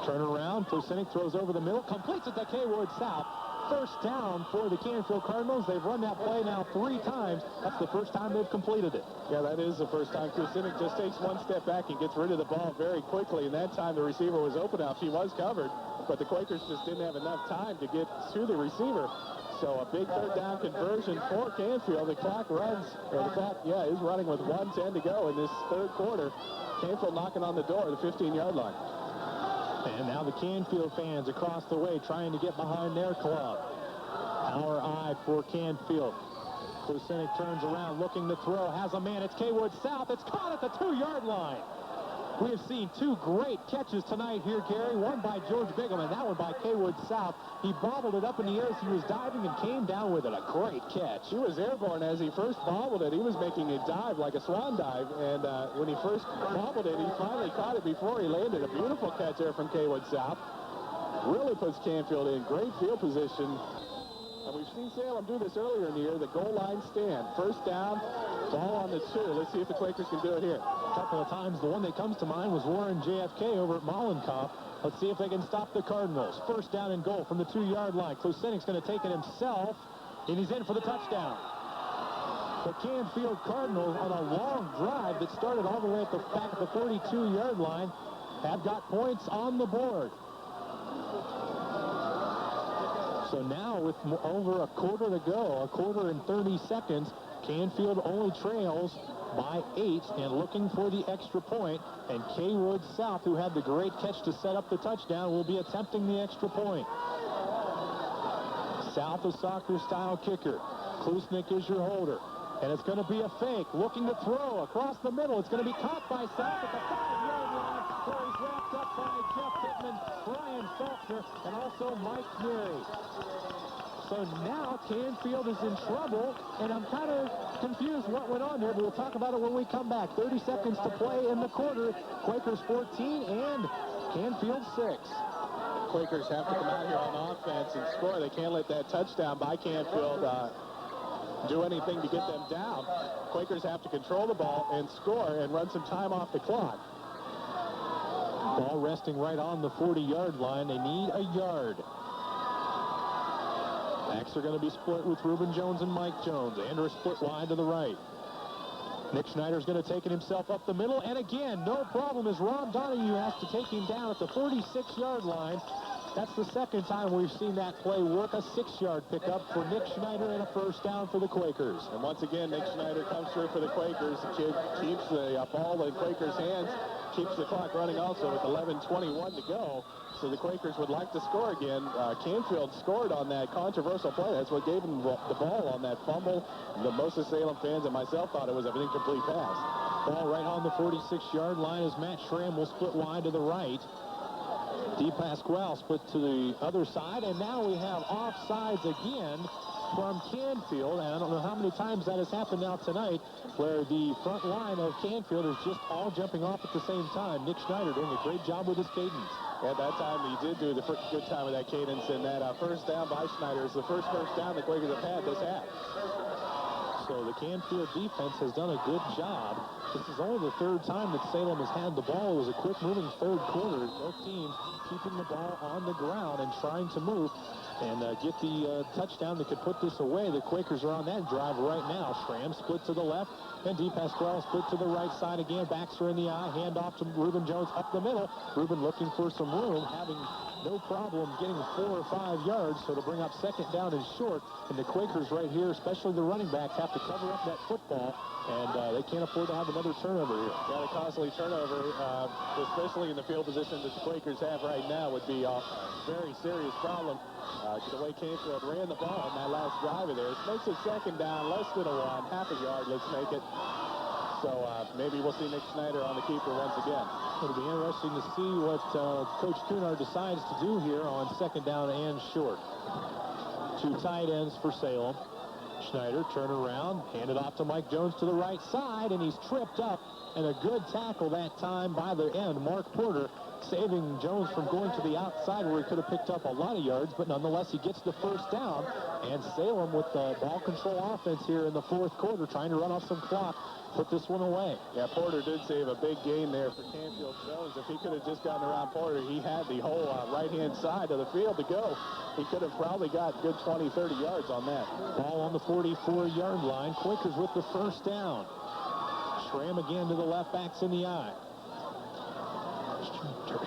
Turn around, Klusenik throws over the middle, completes it to Kaywood South. 1st down for the Canfield Cardinals. They've run that play now 3 times. That's the 1st time they've completed it. Yeah, that is the 1st time. Klusenik just takes 1 step back and gets rid of the ball very quickly, and that time the receiver was open enough. He was covered, but the Quakers just didn't have enough time to get to the receiver. So a big 3rd down conversion for Canfield. The clock runs, or the clock, is running with 1:10 to go in this 3rd quarter. Canfield knocking on the door, the 15-yard line. And now the Canfield fans across the way trying to get behind their club. Power eye for Canfield. Klusenik turns around looking to throw, has a man, it's Kaywood South. It's caught at the 2-yard line. We have seen 2 great catches tonight here, Gary. One by George Bigham and that one by Kaywood South. He bobbled it up in the air as he was diving and came down with it. A great catch. He was airborne as he first bobbled it. He was making a dive like a swan dive, and when he first bobbled it, he finally caught it before he landed. A beautiful catch there from Kaywood South. really puts Canfield in great field position. And we've seen Salem do this earlier in the year, the goal line stand. First down, ball on the 2. Let's see if the Quakers can do it here. A couple of times, the one that comes to mind was Warren JFK over at Mollenkopf. Let's see if they can stop the Cardinals. First down and goal from the 2-yard line. Klusenik's going to take it himself, and he's in for the touchdown. The Canfield Cardinals, on a long drive that started all the way at the back of the 42-yard line, have got points on the board. So now with over a quarter to go, a quarter and 30 seconds, Canfield only trails by 8 and looking for the extra point. And Kaywood South, who had the great catch to set up the touchdown, will be attempting the extra point. South, a soccer-style kicker. Klusenik is your holder. And it's going to be a fake, looking to throw across the middle. It's going to be caught by South at the 5-yard line, where he's wrapped up by Jeff Pittman, Brian Faulkner, and also Mike Neary. So now Canfield is in trouble, and I'm kind of confused what went on there, but we'll talk about it when we come back. 30 seconds to play in the quarter. Quakers 14 and Canfield 6. Quakers have to come out here on offense and score. They can't let that touchdown by Canfield do anything to get them down. Quakers have to control the ball and score and run some time off the clock. Ball resting right on the 40-yard line. They need a yard. Backs are going to be split with Reuben Jones and Mike Jones. Andrews split wide to the right. Nick Schneider's going to take it himself up the middle, and again, no problem as Rob Donahue has to take him down at the 46-yard line. That's the second time we've seen that play work. A 6-yard pickup for Nick Schneider and a first down for the Quakers. And once again, Nick Schneider comes through for the Quakers. The kid keeps the ball in Quakers' hands, keeps the clock running also with 11:21 to go. So the Quakers would like to score again. Canfield scored on that controversial play. That's what gave them the ball on that fumble. Most of Salem fans and myself thought it was an incomplete pass. Ball right on the 46-yard line as Matt Schramm will split wide to the right. DePasquale split to the other side, and now we have offsides again from Canfield. And I don't know how many times that has happened now tonight, where the front line of Canfield is just all jumping off at the same time. Nick Schneider doing a great job with his cadence. At that time, he did do the good time with that cadence, and that first down by Schneider is the first down the Quakers have had this half. So the Canfield defense has done a good job. This is only the third time that Salem has had the ball. It was a quick-moving third quarter. Both teams keeping the ball on the ground and trying to move and get the touchdown that could put this away. The Quakers are on that drive right now. Schramm split to the left, and DePasquale split to the right side again. Backs are in the eye. Hand off to Reuben Jones up the middle. Reuben looking for some room, having no problem getting 4 or 5 yards, so to bring up second down and short. And the Quakers right here, especially the running backs, have to cover up that football, and they can't afford to have another turnover here. Yeah, a costly turnover, especially in the field position that the Quakers have right now, would be a very serious problem. The way Canfield ran the ball in that last drive of theirs makes it second down, less than a 1, half a yard, let's make it. So maybe we'll see Nick Schneider on the keeper once again. It'll be interesting to see what Coach Girard decides to do here on second down and short. 2 tight ends for Salem. Schneider turn around, hand it off to Mike Jones to the right side, and he's tripped up, and a good tackle that time by the end. Mark Porter saving Jones from going to the outside where he could have picked up a lot of yards, but nonetheless he gets the first down. And Salem with the ball control offense here in the fourth quarter, trying to run off some clock, put this one away. Yeah, Porter did save a big gain there for Canfield Jones. If he could have just gotten around Porter, he had the whole right-hand side of the field to go. He could have probably got good 20, 30 yards on that. Ball on the 44-yard line. Quakers with the first down. Schramm again to the left, backs in the eye.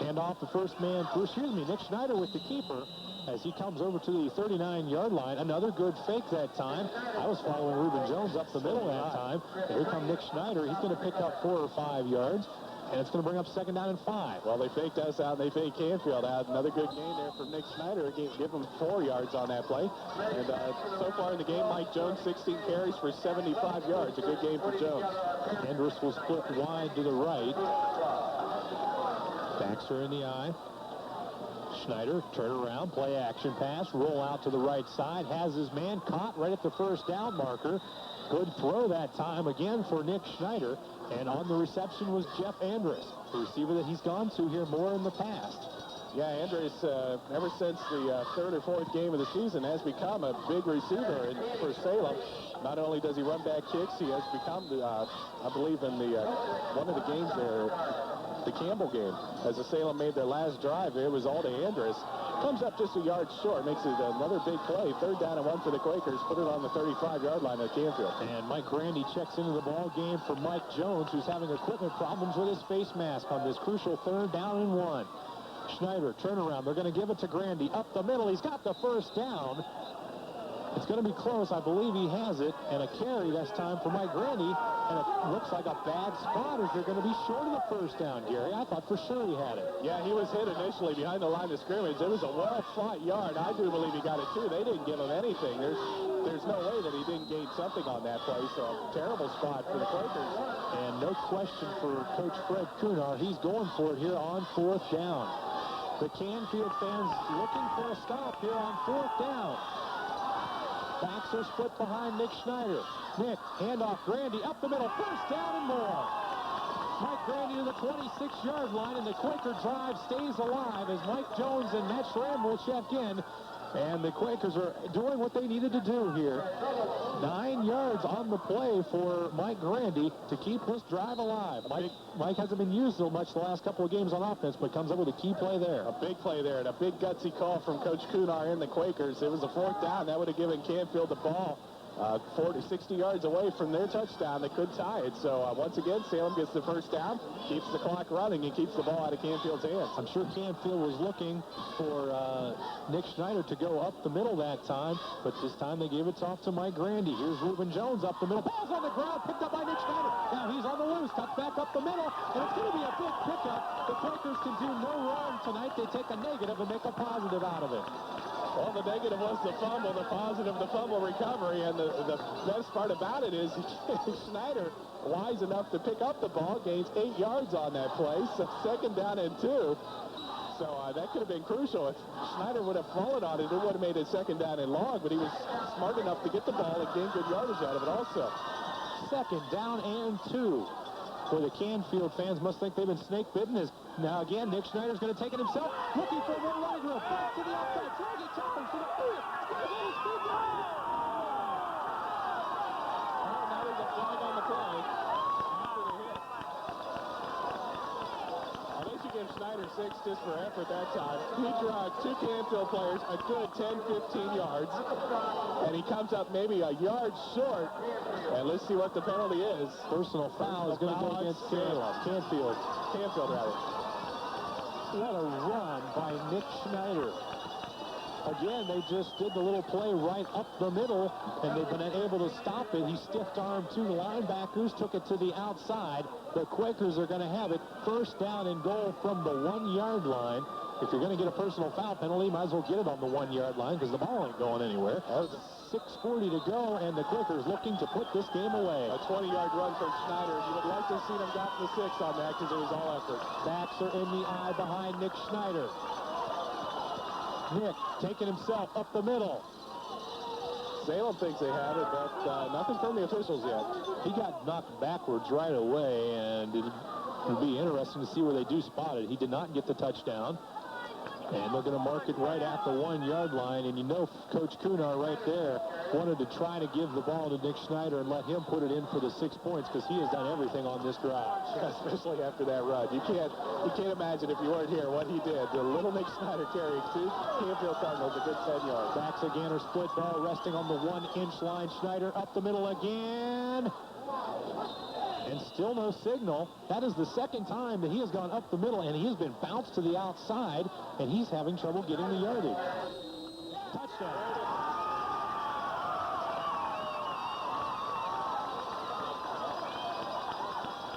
Hand off the first man, Nick Schneider with the keeper as he comes over to the 39-yard line. Another good fake that time. I was following Reuben Jones up the middle that time. And here comes Nick Schneider. He's going to pick up 4 or 5 yards, and it's going to bring up second down and 5. Well, they faked us out, and they faked Canfield out. Another good gain there from Nick Schneider. Give him 4 yards on that play. And so far in the game, Mike Jones, 16 carries for 75 yards. A good game for Jones. Andrus will split wide to the right. Backs are in the eye. Schneider, turn around, play action pass, roll out to the right side, has his man caught right at the first down marker. Good throw that time again for Nick Schneider, and on the reception was Jeff Andrus, the receiver that he's gone to here more in the past. Yeah, Andres, ever since the third or fourth game of the season, has become a big receiver for Salem. Not only does he run back kicks, he has become, I believe, in the one of the games there, the Campbell game, as the Salem made their last drive, it was all to Andres. Comes up just a yard short, makes it another big play. 3rd down and 1 for the Quakers. Put it on the 35-yard line of Canfield. And Mike Grandy checks into the ball game for Mike Jones, who's having equipment problems with his face mask on this crucial 3rd down and 1. Schneider, turnaround. They're going to give it to Grandy. Up the middle. He's got the 1st down. It's going to be close. I believe he has it. And a carry this time for Mike Grandy. And it looks like a bad spot as they're going to be short of the 1st down, Gary. I thought for sure he had it. Yeah, he was hit initially behind the line of scrimmage. It was a well-fought yard. I do believe he got it, too. They didn't give him anything. There's no way that he didn't gain something on that play. So a terrible spot for the Quakers. And no question for Coach Fred Kunar. He's going for it here on 4th down. The Canfield fans looking for a stop here on 4th down. Backs are split behind Nick Schneider. Nick, handoff, Grandy, up the middle, 1st down and more. Mike Grandy to the 26-yard line, and the Quaker drive stays alive as Mike Jones and Matt Schramm will check in. And the Quakers are doing what they needed to do here. 9 yards on the play for Mike Grandy to keep this drive alive. Mike hasn't been used so much the last couple of games on offense, but comes up with a key play there. A big play there, and a big gutsy call from Coach Kunar and the Quakers. It was a 4th down. That would have given Canfield the ball 60 yards away from their touchdown. They could tie it. So once again, Salem gets the 1st down, keeps the clock running, and keeps the ball out of Canfield's hands. I'm sure Canfield was looking for Nick Schneider to go up the middle that time, but this time they gave it off to Mike Grandy. Here's Reuben Jones up the middle. Ball's on the ground, picked up by Nick Schneider. Now he's on the loose, tucked back up the middle, and it's going to be a big pickup. The Quakers can do no wrong tonight. They take a negative and make a positive out of it. Well, the negative was the fumble, the positive, the fumble recovery, and the best part about it is Schneider, wise enough to pick up the ball, gains 8 yards on that play, so 2nd down and 2. So that could have been crucial. If Schneider would have fallen on it, it would have made it 2nd down and long, but he was smart enough to get the ball and gain good yardage out of it also. 2nd down and 2. For the Canfield fans must think they've been snake bitten. Now again, Nick Schneider's going to take it himself, looking for more running room. Back to the outside, trying to tackle for the first. Now there's a flag on the play. After the hit. At least you give Schneider 6 just for effort that time. He dragged 2 Canfield players a good 10, 15 yards. And he comes up maybe a yard short. And let's see what the penalty is. Personal foul is going to go against Canfield. Canfield, rather. What a run by Nick Schneider. Again, they just did the little play right up the middle, and they've been able to stop it. He stiff-armed 2 linebackers, took it to the outside. The Quakers are going to have it 1st down and goal from the 1-yard line. If you're going to get a personal foul penalty, might as well get it on the 1-yard line because the ball ain't going anywhere. 6:40 to go, and the Quakers looking to put this game away. A 20-yard run from Schneider. You would like to have seen him got the 6 on that because it was all effort. Backs are in the eye behind Nick Schneider. Nick taking himself up the middle. Salem thinks they have it, but nothing from the officials yet. He got knocked backwards right away, and it'll be interesting to see where they do spot it. He did not get the touchdown. And they're going to mark it right at the 1-yard line. And you know Coach Kunar right there wanted to try to give the ball to Nick Schneider and let him put it in for the 6 points because he has done everything on this drive. Yeah, especially after that run. You can't imagine if you weren't here what he did. The little Nick Schneider carrying 2 Canfield Cardinals a good 10 yards. Backs again are split, ball resting on the 1-inch line. Schneider up the middle again. And still no signal. That is the 2nd time that he has gone up the middle, and he has been bounced to the outside, and he's having trouble getting the yardage. Touchdown.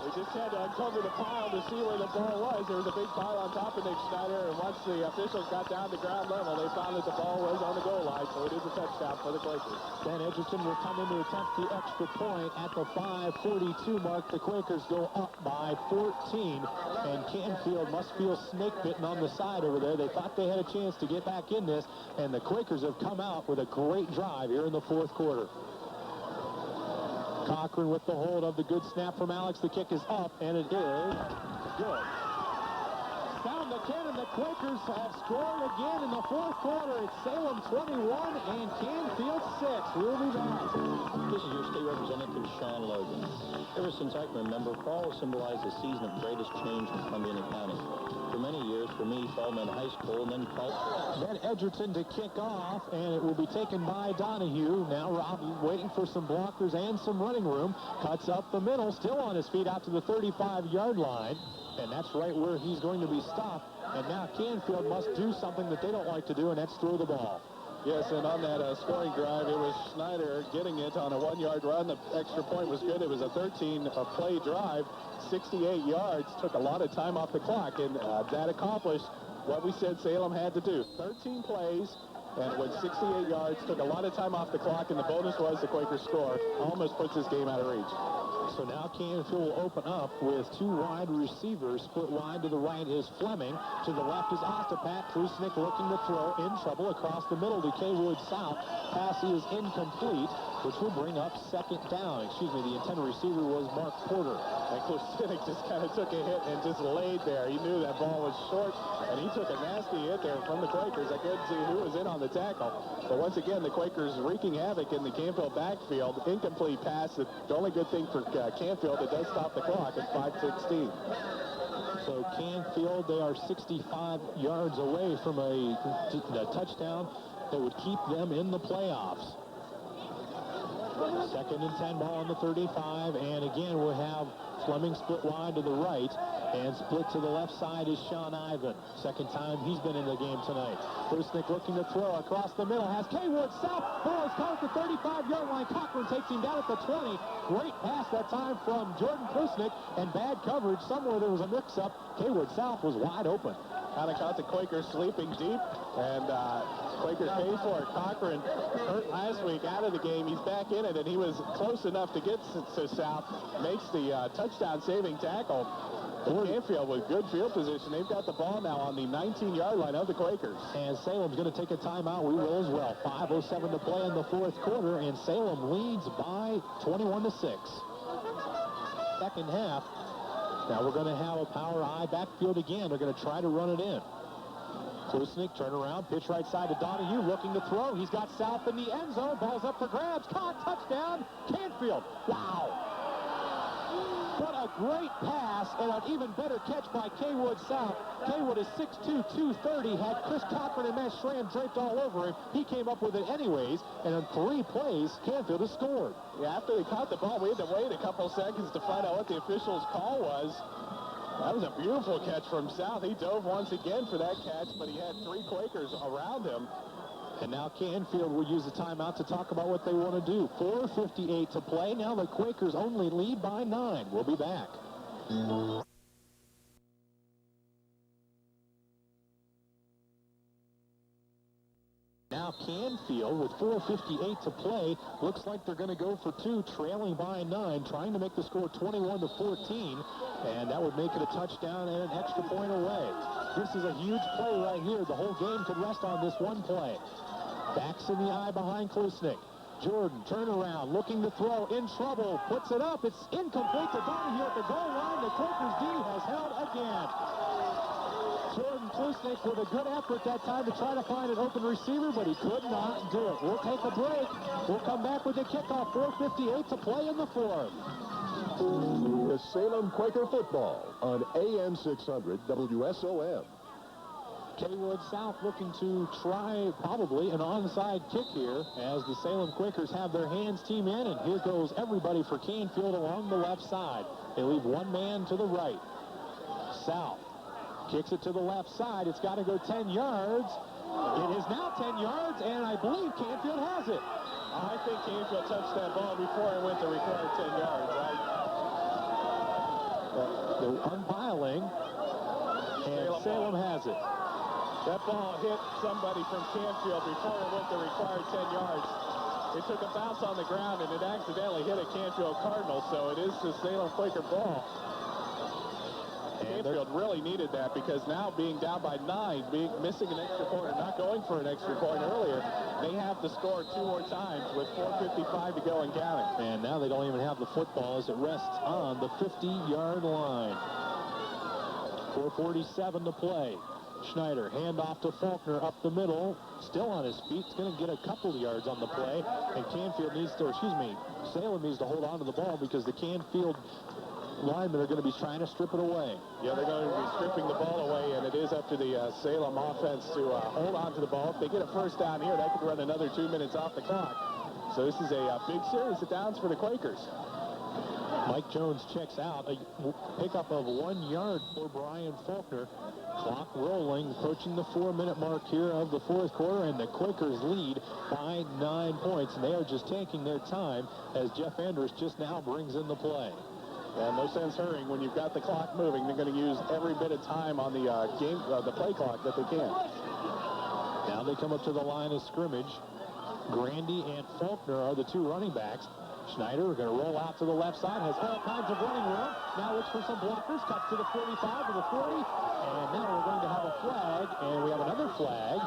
We just had to uncover the pile to see where the ball was. There was a big pile on top of Nick Schneider, and once the officials got down to ground level, they found that the ball was on the goal line, so it is a touchdown for the Quakers. Ben Edgerton will come in to attempt the extra point at the 5:42 mark. The Quakers go up by 14, and Canfield must feel snake bitten on the side over there. They thought they had a chance to get back in this, and the Quakers have come out with a great drive here in the 4th quarter. Cochran with the hold of the good snap from Alex. The kick is up, and it is good. Down the 10, and the Quakers have scored again in the fourth quarter. It's Salem 21 and Canfield 6. We'll be back. This is your state representative, Sean Logan. Ever since I can remember, fall symbolized a season of greatest change in Columbiana County. For many years, for me, fall meant high school and then college. Ben Edgerton to kick off, and it will be taken by Donahue. Now Robbie waiting for some blockers and some running room. Cuts up the middle, still on his feet out to the 35-yard line. And that's right where he's going to be stopped. And now Canfield must do something that they don't like to do, and that's throw the ball. Yes, and on that scoring drive, it was Schneider getting it on a 1-yard run. The extra point was good. It was a 13-play drive, 68 yards. Took a lot of time off the clock, and that accomplished what we said Salem had to do. 13 plays, and with 68 yards, took a lot of time off the clock, and the bonus was the Quakers score. Almost puts this game out of reach. So now Canfield will open up with two wide receivers. Split wide to the right is Fleming. To the left is Ostapat. Krusnik looking to throw, in trouble across the middle to Kaywood South. Pass is incomplete, which will bring up second down. Excuse me, the intended receiver was Mark Porter. And Krusnik just kind of took a hit and just laid there. He knew that ball was short, and he took a nasty hit there from the Quakers. I couldn't see who was in on the tackle. But once again, the Quakers wreaking havoc in the Canfield backfield. Incomplete pass. The only good thing for Canfield, it does stop the clock at 5:16. So Canfield, they are 65 yards away from a touchdown that would keep them in the playoffs. Second and 10, ball on the 35, and again we'll have Fleming split wide to the right, and split to the left side is Sean Ivan. Second time he's been in the game tonight. Krusnik looking to throw across the middle, has Kaywood South. Ball is caught at the 35-yard line. Cochran takes him down at the 20. Great pass that time from Jordan Krusnik, and bad coverage. Somewhere there was a mix-up. Kaywood South was wide open. Kind of caught the Quakers sleeping deep, and Quakers paid for it. Cochran hurt last week out of the game. He's back in it, and he was close enough to get to South. Makes the touchdown-saving tackle. Canfield with good field position. They've got the ball now on the 19-yard line of the Quakers. And Salem's going to take a timeout. We will as well. 5:07 to play in the fourth quarter, and Salem leads by 21-6. Second half. Now we're going to have a power I backfield again. They're going to try to run it in. Krusnik, turn around, pitch right side to Donahue, looking to throw. He's got South in the end zone. Ball's up for grabs. Caught, touchdown, Canfield. Wow. What a great pass, and an even better catch by Kaywood South. Kaywood is 6'2", 230, had Chris Cochran and Matt Schramm draped all over him. He came up with it anyways, and in 3 plays, Canfield has scored. Yeah, after they caught the ball, we had to wait a couple seconds to find out what the official's call was. That was a beautiful catch from South. He dove once again for that catch, but he had 3 Quakers around him. And now Canfield will use the timeout to talk about what they want to do. 4:58 to play. Now the Quakers only lead by 9. We'll be back. Now Canfield, with 4:58 to play, looks like they're going to go for 2, trailing by 9, trying to make the score 21-14, and that would make it a touchdown and an extra point away. This is a huge play right here. The whole game could rest on this one play. Backs in the eye behind Krusnik. Jordan, turn around, looking to throw, in trouble, puts it up. It's incomplete to Donahue at the goal line. The Quakers D has held again. Jordan Krusnik with a good effort that time to try to find an open receiver, but he could not do it. We'll take a break. We'll come back with the kickoff. 4:58 to play in the fourth. The Salem Quaker football on AM 600 WSOM. Kaywood South looking to try probably an onside kick here as the Salem Quakers have their hands team in, and here goes everybody for Canfield along the left side. They leave one man to the right. South kicks it to the left side. It's got to go 10 yards. It is now 10 yards, and I believe Canfield has it. I think Canfield touched that ball before it went to required 10 yards, right? They're unpiling, and Salem has it. That ball hit somebody from Canfield before it went to required 10 yards. It took a bounce on the ground, and it accidentally hit a Canfield Cardinal, so it is the Salem Quaker ball. Canfield really needed that because now being down by 9, missing an extra point, not going for an extra point earlier, they have to score 2 more times with 4:55 to go and counting. And now they don't even have the football as it rests on the 50-yard line. 4:47 to play. Schneider, handoff to Faulkner up the middle, still on his feet. He's going to get a couple of yards on the play, and Salem needs to hold on to the ball because the Canfield linemen are going to be trying to strip it away. Yeah, they're going to be stripping the ball away, and it is up to the Salem offense to hold on to the ball. If they get a first down here, that could run another 2 minutes off the clock. So this is a big series of downs for the Quakers. Mike Jones checks out. A pickup of 1 yard for Brian Faulkner. Clock rolling, approaching the 4-minute mark here of the fourth quarter, and the Quakers lead by 9 points. And they are just taking their time as Jeff Andrews just now brings in the play. And no sense hurrying when you've got the clock moving. They're going to use every bit of time on the the play clock that they can. Now they come up to the line of scrimmage. Grandy and Faulkner are the two running backs. Schneider going to roll out to the left side, has all kinds of running room. Now looks for some blockers, cuts to the 45, to the 40, and now we're going to have a flag, and we have another flag.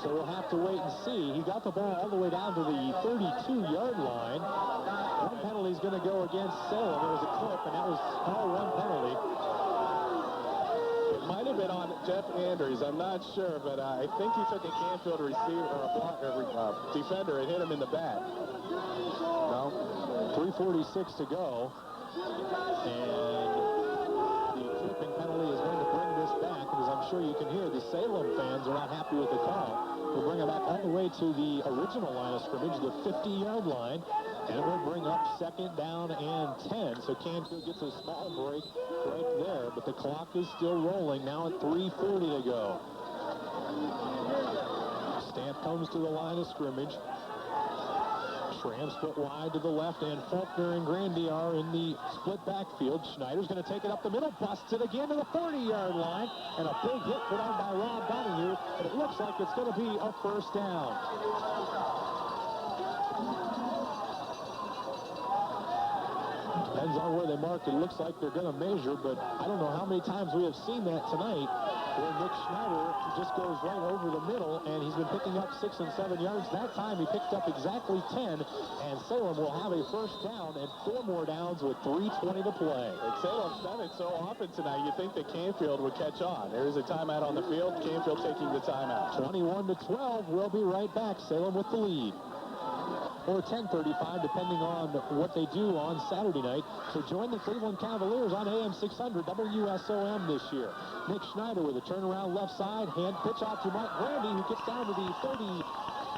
So we'll have to wait and see. He got the ball all the way down to the 32-yard line. One penalty is going to go against Salem. There was a clip, and that was all one penalty. It might have been on Jeff Andrews. I'm not sure, but I think he took a Canfield receiver or a defender and hit him in the back. No, 3:46 to go, and the clipping penalty is going to bring this back, because I'm sure you can hear the Salem fans are not happy with the call. We'll bring it back all the way to the original line of scrimmage, the 50-yard line, and it will bring up 2nd down and 10. So Canfield gets a small break right there, but the clock is still rolling now at 3:40 to go. Stamp comes to the line of scrimmage. Schramm split wide to the left, and Faulkner and Grandy are in the split backfield. Schneider's going to take it up the middle, busts it again to the 40-yard line, and a big hit put on by Rob Donahue, but it looks like it's going to be a first down. Depends on where they mark it. It looks like they're going to measure, but I don't know how many times we have seen that tonight, where Nick Schneider just goes right over the middle, and he's been picking up 6 and 7 yards. That time he picked up exactly 10, and Salem will have a first down and 4 more downs with 3:20 to play. And Salem's done it so often tonight, you'd think that Canfield would catch on. There is a timeout on the field. Canfield taking the timeout. 21-12. We'll be right back. Salem with the lead. Or 10:35, depending on what they do on Saturday night. So join the Cleveland Cavaliers on AM 600 WSOM this year. Nick Schneider with a turnaround left side, hand pitch out to Mike Grandy, who gets down to the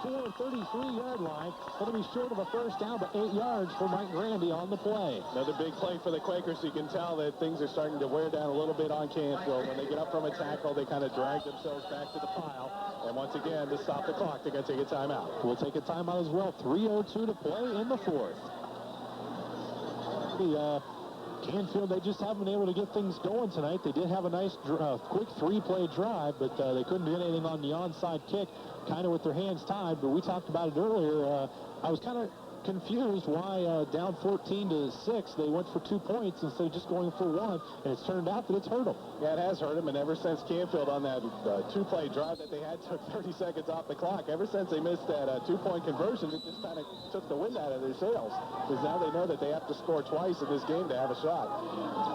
33-yard line. Going to be short of a first down, but 8 yards for Mike Grandy on the play. Another big play for the Quakers. You can tell that things are starting to wear down a little bit on Canfield. When they get up from a tackle, they kind of drag themselves back to the pile. And once again, to stop the clock, they're going to take a timeout. We'll take a timeout as well. 3:02 to play in the fourth. Canfield, they just haven't been able to get things going tonight. They did have a nice, quick 3-play drive, but they couldn't get anything on the onside kick, kind of with their hands tied. But we talked about it earlier. I was kind of confused why down 14-6 they went for 2 points instead of just going for 1, and it's turned out that it's hurt them. Yeah, it has hurt them, and ever since Canfield on that 2-play drive that they had took 30 seconds off the clock, ever since they missed that 2-point conversion, it just kind of took the wind out of their sails, because now they know that they have to score twice in this game to have a shot.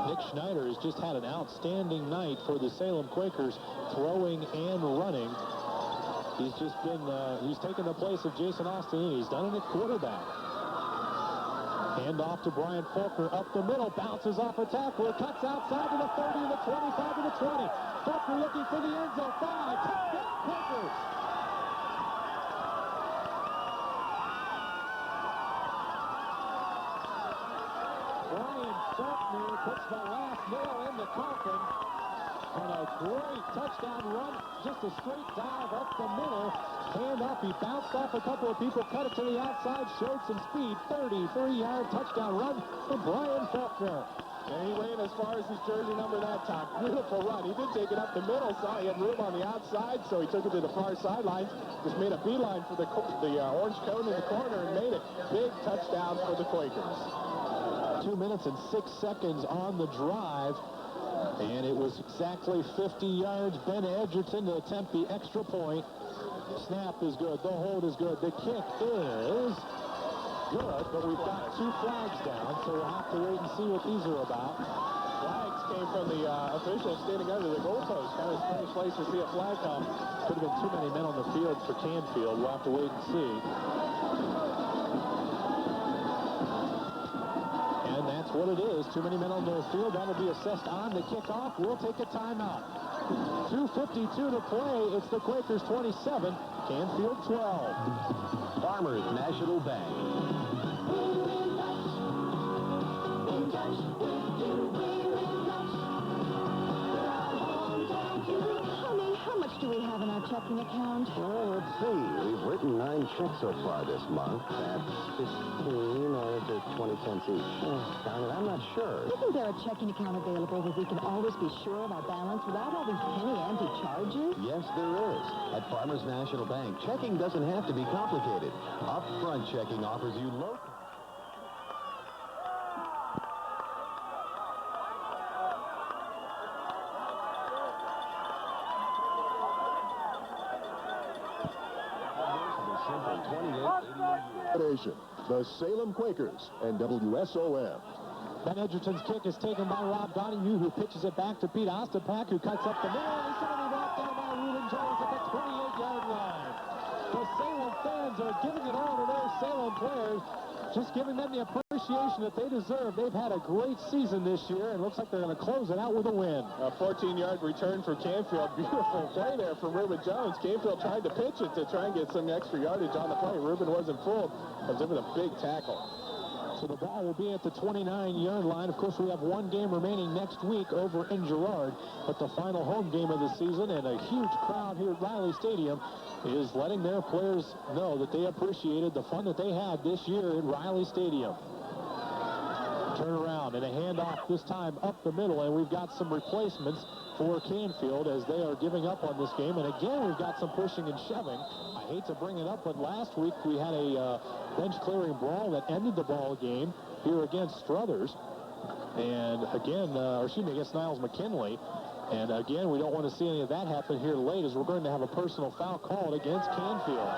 Nick Schneider has just had an outstanding night for the Salem Quakers, throwing and running. He's just been, he's taken the place of Jason Austin, and he's done it at quarterback. Hand off to Brian Faulkner up the middle, bounces off a tackler, cuts outside to the 30, to the 25, to the 20. Faulkner looking for the end zone. 5, touchdown Quakers. Brian Faulkner puts the last nail in the coffin. And a great touchdown run, just a straight dive up the middle. Hand up, he bounced off a couple of people, cut it to the outside, showed some speed. 33-yard touchdown run for Brian Faulkner. And he went as far as his jersey number that time. Beautiful run. He did take it up the middle, saw he had room on the outside, so he took it to the far sidelines. Just made a beeline for the orange cone in the corner and made it. Big touchdown for the Quakers. 2 minutes and 6 seconds on the drive. And it was exactly 50 yards. Ben Edgerton to attempt the extra point. Snap is good. The hold is good. The kick is good, but we've got 2 flags down, so we'll have to wait and see what these are about. flags came from the officials standing under the goalpost. Kind of a strange place to see a flag come. Could have been too many men on the field for Canfield. We'll have to wait and see. And that's what it is. Too many men on the field. That'll be assessed on the kickoff. We'll take a timeout. 2:52 to play. It's the Quakers 27, Canfield 12. Farmers National Bank. Honey, how much do we have in our checking account? Well, let's see. We've written 9 checks so far this month. That's 15, or is it 20 cents each? Darn it, I'm not sure. Isn't there a checking account available where we can always be sure of our balance without all these penny ante charges? Yes, there is. At Farmers National Bank, checking doesn't have to be complicated. Upfront checking offers you low... The Salem Quakers and WSOM. Ben Edgerton's kick is taken by Rob Donahue, who pitches it back to Pete Ostapak, who cuts up the middle, and he's going to be brought down by Reuben Jones at the 28-yard line. The Salem fans are giving it all to their Salem players, just giving them the appreciation that they deserve. They've had a great season this year, and looks like they're going to close it out with a win. A 14-yard return for Canfield. Beautiful play there from Reuben Jones. Canfield tried to pitch it to try and get some extra yardage on the play. Reuben wasn't fooled. Was given a big tackle. So the ball will be at the 29-yard line. Of course, we have one game remaining next week over in Girard, but the final home game of the season, and a huge crowd here at Rielly Stadium is letting their players know that they appreciated the fun that they had this year at Rielly Stadium. Turn around and a handoff this time up the middle, and we've got some replacements for Canfield as they are giving up on this game. And again, we've got some pushing and shoving. I hate to bring it up, but last week we had a bench-clearing brawl that ended the ball game here against Struthers. And again, against Niles McKinley. And again, we don't want to see any of that happen here late, as we're going to have a personal foul called against Canfield.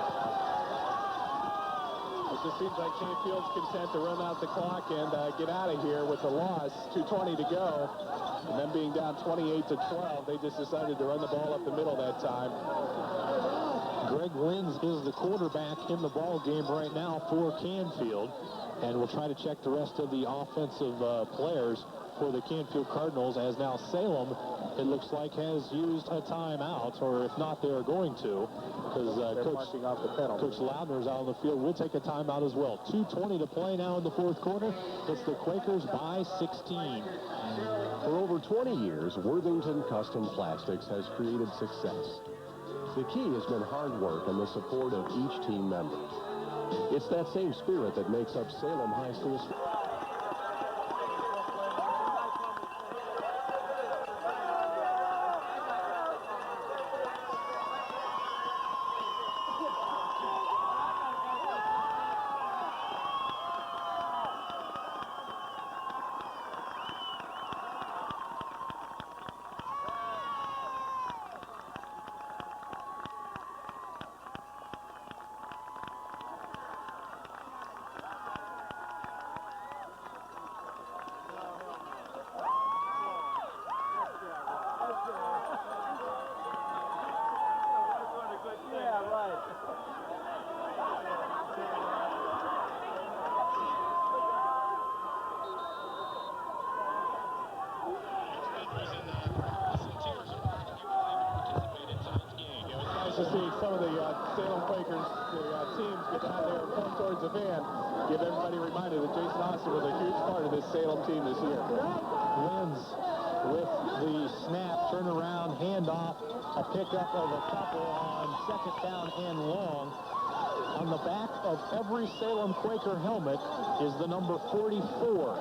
It just seems like Canfield's content to run out the clock and get out of here with the loss. 2:20 to go. And them being down 28-12, they just decided to run the ball up the middle that time. Greg Linz is the quarterback in the ball game right now for Canfield. And we'll try to check the rest of the offensive players for the Canfield Cardinals, as now Salem, it looks like, has used a timeout, or if not, they're going to, because Coach Loudner is out on the field. We'll take a timeout as well. 2:20 to play now in the fourth quarter. It's the Quakers by 16. For over 20 years, Worthington Custom Plastics has created success. The key has been hard work and the support of each team member. It's that same spirit that makes up Salem High School. To see some of the Salem Quakers, the teams get out there and come towards the van. Give everybody a reminder that Jason Austin was a huge part of this Salem team this year. Linz with the snap, turnaround, handoff, a pickup of a couple on second down and long. On the back of every Salem Quaker helmet is the number 44.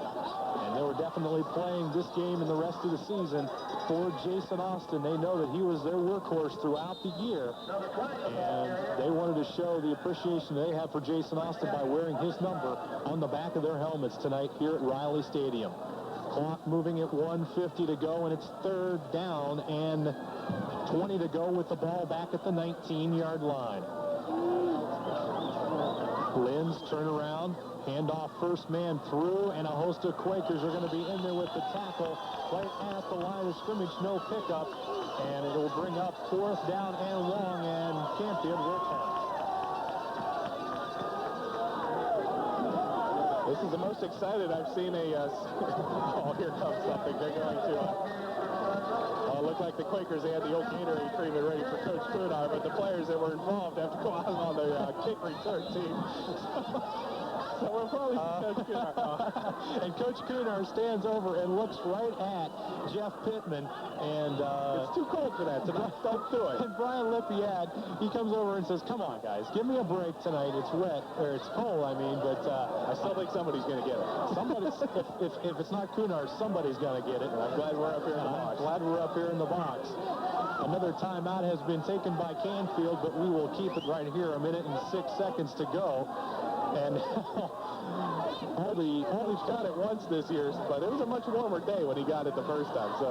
And they were definitely playing this game and the rest of the season for Jason Austin. They know that he was their workhorse throughout the year, and they wanted to show the appreciation they have for Jason Austin by wearing his number on the back of their helmets tonight here at Rielly Stadium. Clock moving at 1:50 to go, and it's third down and 20 to go with the ball back at the 19-yard line. Linz turnaround, Handoff first man through, and a host of Quakers are going to be in there with the tackle right at the line of scrimmage. No pickup, and it will bring up 4th down and long, and Canfield will pass. This is the most excited I've seen a oh, here comes something. They're going to look like the Quakers. They had the old Gatorade treatment ready for Coach Girard, but the players that were involved have to go out on the kick return team. So we'll probably see Coach Girard. And Coach Girard stands over and looks right at Jeff Pittman, and it's too cold for that tonight. Don't do it. And Brian Lippiad, he comes over and says, "Come on, guys, give me a break tonight. It's wet, or it's cold, I mean, but I still think somebody's going to get it. Somebody's, if it's not Cunard, somebody's going to get it." And I'm glad we're up here in the box. Glad we're up here in the box. Another timeout has been taken by Canfield, but we will keep it right here. 1 minute and 6 seconds to go. And only got it once this year, but it was a much warmer day when he got it the first time. So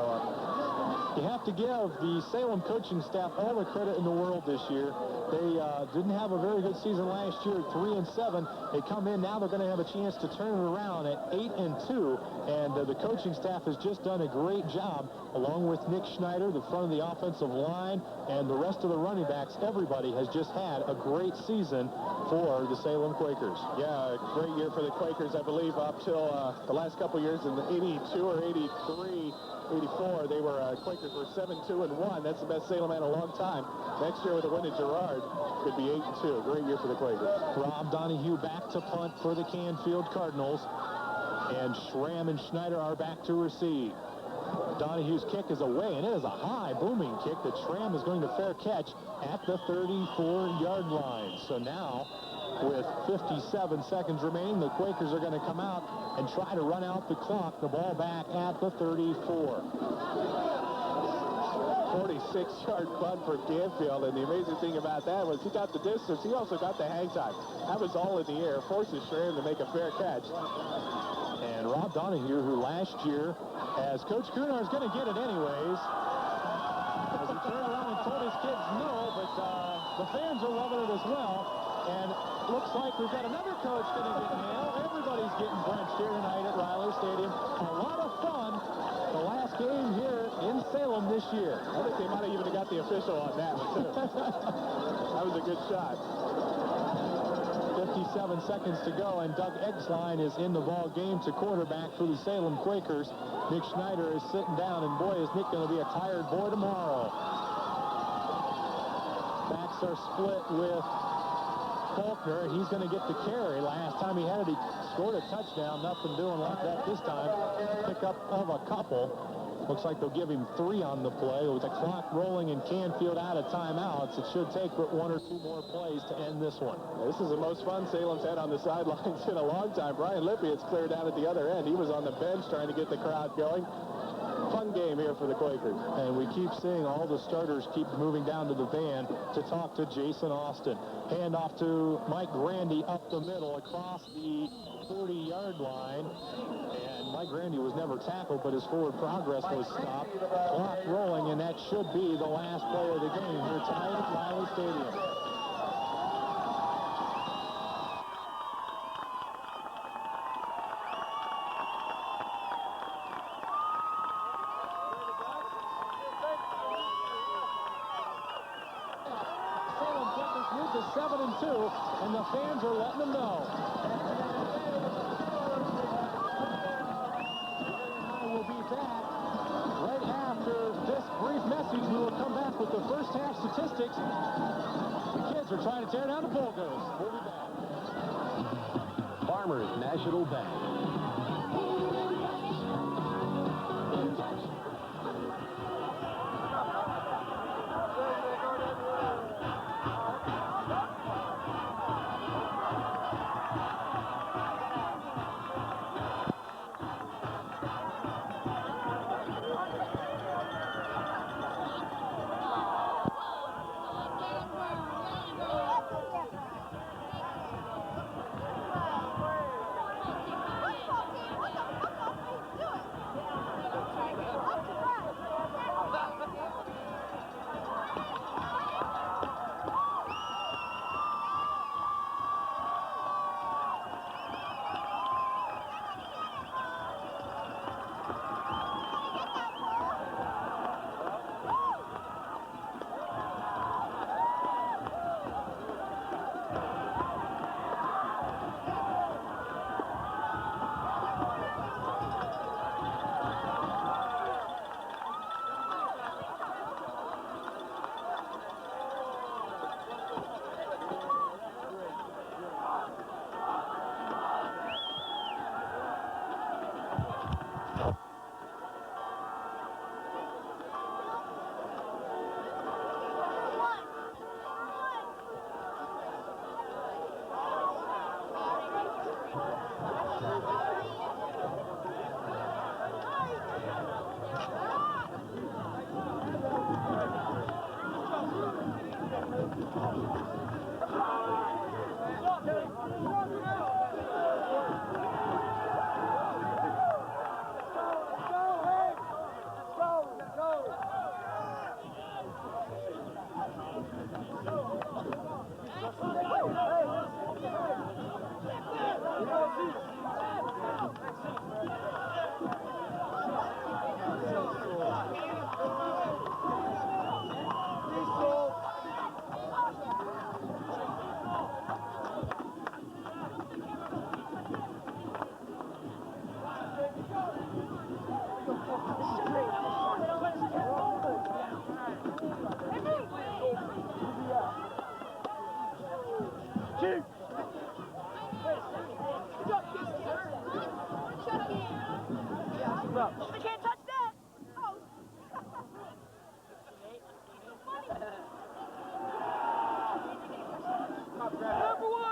you have to give the Salem coaching staff all the credit in the world this year. They didn't have a very good season last year, 3-7. They come in now; they're going to have a chance to turn it around at 8-2. And the coaching staff has just done a great job, along with Nick Schneider, the front of the offensive line, and the rest of the running backs. Everybody has just had a great season for the Salem Quakers. yeah, a great year for the Quakers, I believe, up till the last couple years in the 82 or 83. 84, they were Quakers were 7-2-1. That's the best Salem had in a long time. Next year with a win at Girard, could be 8-2. Great year for the Quakers. Rob Donahue back to punt for the Canfield Cardinals, and Schramm and Schneider are back to receive. Donahue's kick is away, and it is a high booming kick that Schramm is going to fair catch at the 34-yard line. So now, with 57 seconds remaining, the Quakers are going to come out and try to run out the clock. The ball back at the 34. 46-yard punt for Canfield, and the amazing thing about that was he got the distance. He also got the hang time. That was all in the air. Forces Schramm to make a fair catch. And Rob Donahue, who last year, as Coach Girard is going to get it anyways, as he turned around and told his kids no, but the fans are loving it as well. And looks like we've got another coach going to get nailed. Everybody's getting drenched here tonight at Rielly Stadium. A lot of fun. The last game here in Salem this year. I think they might have even got the official on that one, too. That was a good shot. 57 seconds to go, and Doug Exline is in the ball game to quarterback for the Salem Quakers. Nick Schneider is sitting down, and boy, is Nick going to be a tired boy tomorrow. Backs are split with Faulkner. He's going to get the carry. Last time he had it, he scored a touchdown. Nothing doing like that this time. Pick up of a couple. Looks like they'll give him 3 on the play. With the clock rolling and Canfield out of timeouts, it should take but 1 or 2 more plays to end this one. This is the most fun Salem's had on the sidelines in a long time. Brian Lippy has cleared out at the other end. He was on the bench trying to get the crowd going. Fun game here for the Quakers. And we keep seeing all the starters keep moving down to the van to talk to Jason Austin. Hand off to Mike Grandy up the middle across the 30-yard line. And Mike Grandy was never tackled, but his forward progress was stopped. Clock rolling, and that should be the last play of the game here tonight at Rielly Stadium. Salem Quakers move to 7-2, and the fans are letting them know. We'll be back right after this brief message. We will come back with the first half statistics. The kids are trying to tear down the Bulldogs. We'll be back. Farmers National Bank. up. I can't touch that. Oh. Number one.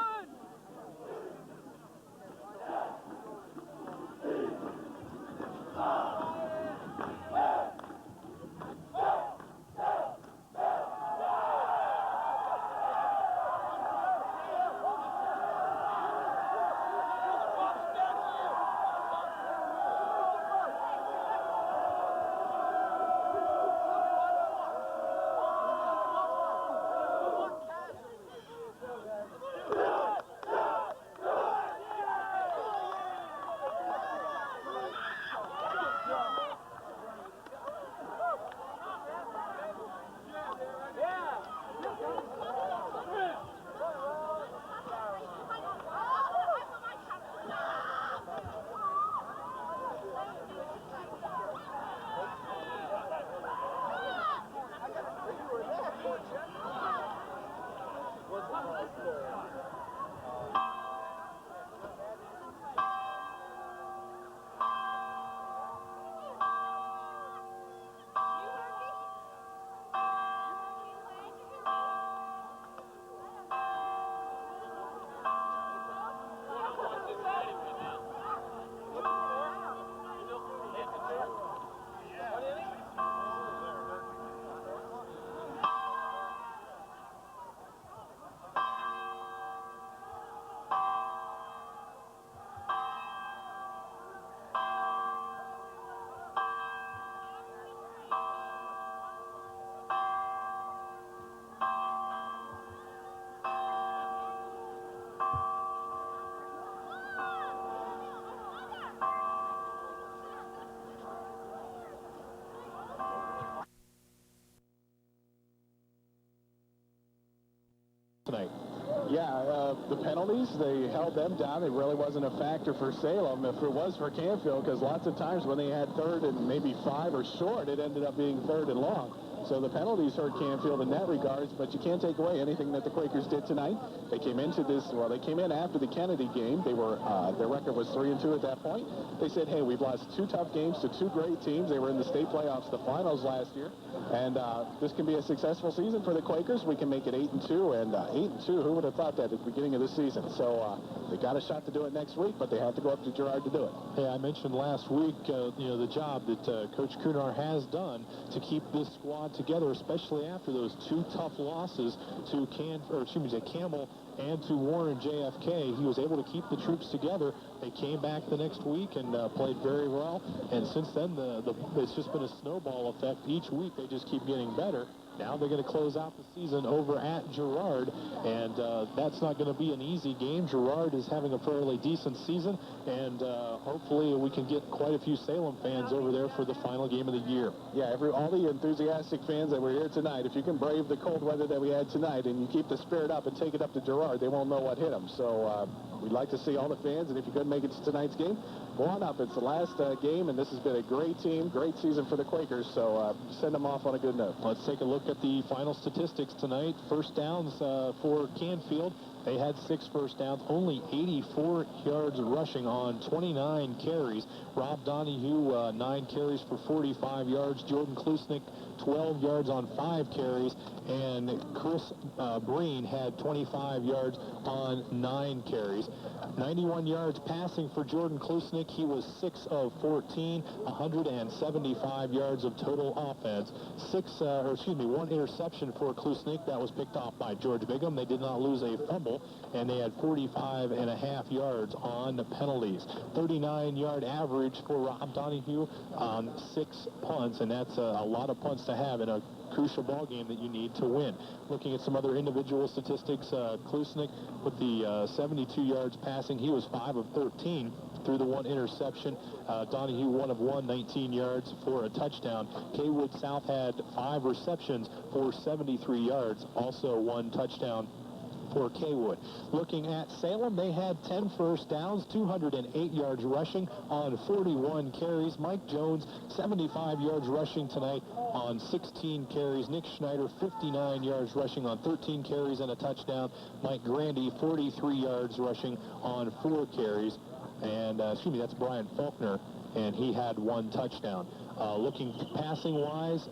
Tonight. Yeah, the penalties, they held them down. It really wasn't a factor for Salem. If it was for Canfield, because lots of times when they had 3rd and maybe 5 or short, it ended up being 3rd and long. So the penalties hurt Canfield in that regards, but you can't take away anything that the Quakers did tonight. They came into this, well, they came in after the Kennedy game. They were, their record was 3-2 at that point. They said, hey, we've lost 2 tough games to 2 great teams. They were in the state playoffs, the finals last year. And this can be a successful season for the Quakers. We can make it 8-2, and 8-2, who would have thought that at the beginning of the season? So they got a shot to do it next week, but they have to go up to Girard to do it. Hey, I mentioned last week, the job that Coach Girard has done to keep this squad together, especially after those 2 tough losses to Campbell and to Warren JFK. He was able to keep the troops together. They came back the next week and played very well. And since then, it's just been a snowball effect. Each week, they just keep getting better. Now they're going to close out the season over at Girard, and that's not going to be an easy game. Girard is having a fairly decent season, and hopefully we can get quite a few Salem fans over there for the final game of the year. Yeah, all the enthusiastic fans that were here tonight, if you can brave the cold weather that we had tonight and you keep the spirit up and take it up to Girard, they won't know what hit them. So we'd like to see all the fans, and if you couldn't make it to tonight's game, go on up. It's the last game, and this has been a great team, great season for the Quakers, so send them off on a good note. Let's take a look at the final statistics tonight. First downs for Canfield. They had 6 first downs, only 84 yards rushing on 29 carries. Rob Donahue, 9 carries for 45 yards. Jordan Klusnick, 12 yards on 5 carries. And Chris Breen had 25 yards on 9 carries. 91 yards passing for Jordan Klusnick. He was 6 of 14, 175 yards of total offense. 1 interception for Klusnick. That was picked off by George Bigham. They did not lose a fumble, and they had 45.5 yards on the penalties. 39-yard average for Rob Donahue on 6 punts, and that's a lot of punts to have in a crucial ball game that you need to win. Looking at some other individual statistics, Klusnick with the 72 yards passing, he was 5 of 13 through the 1 interception. Donahue 1 of 1, 19 yards for a touchdown. Kaywood South had 5 receptions for 73 yards, also 1 touchdown for Kaywood. Looking at Salem, they had 10 first downs, 208 yards rushing on 41 carries. Mike Jones, 75 yards rushing tonight on 16 carries. Nick Schneider, 59 yards rushing on 13 carries and a touchdown. Mike Grandy, 43 yards rushing on 4 carries. And, that's Brian Faulkner. and he had 1 touchdown. Looking passing-wise,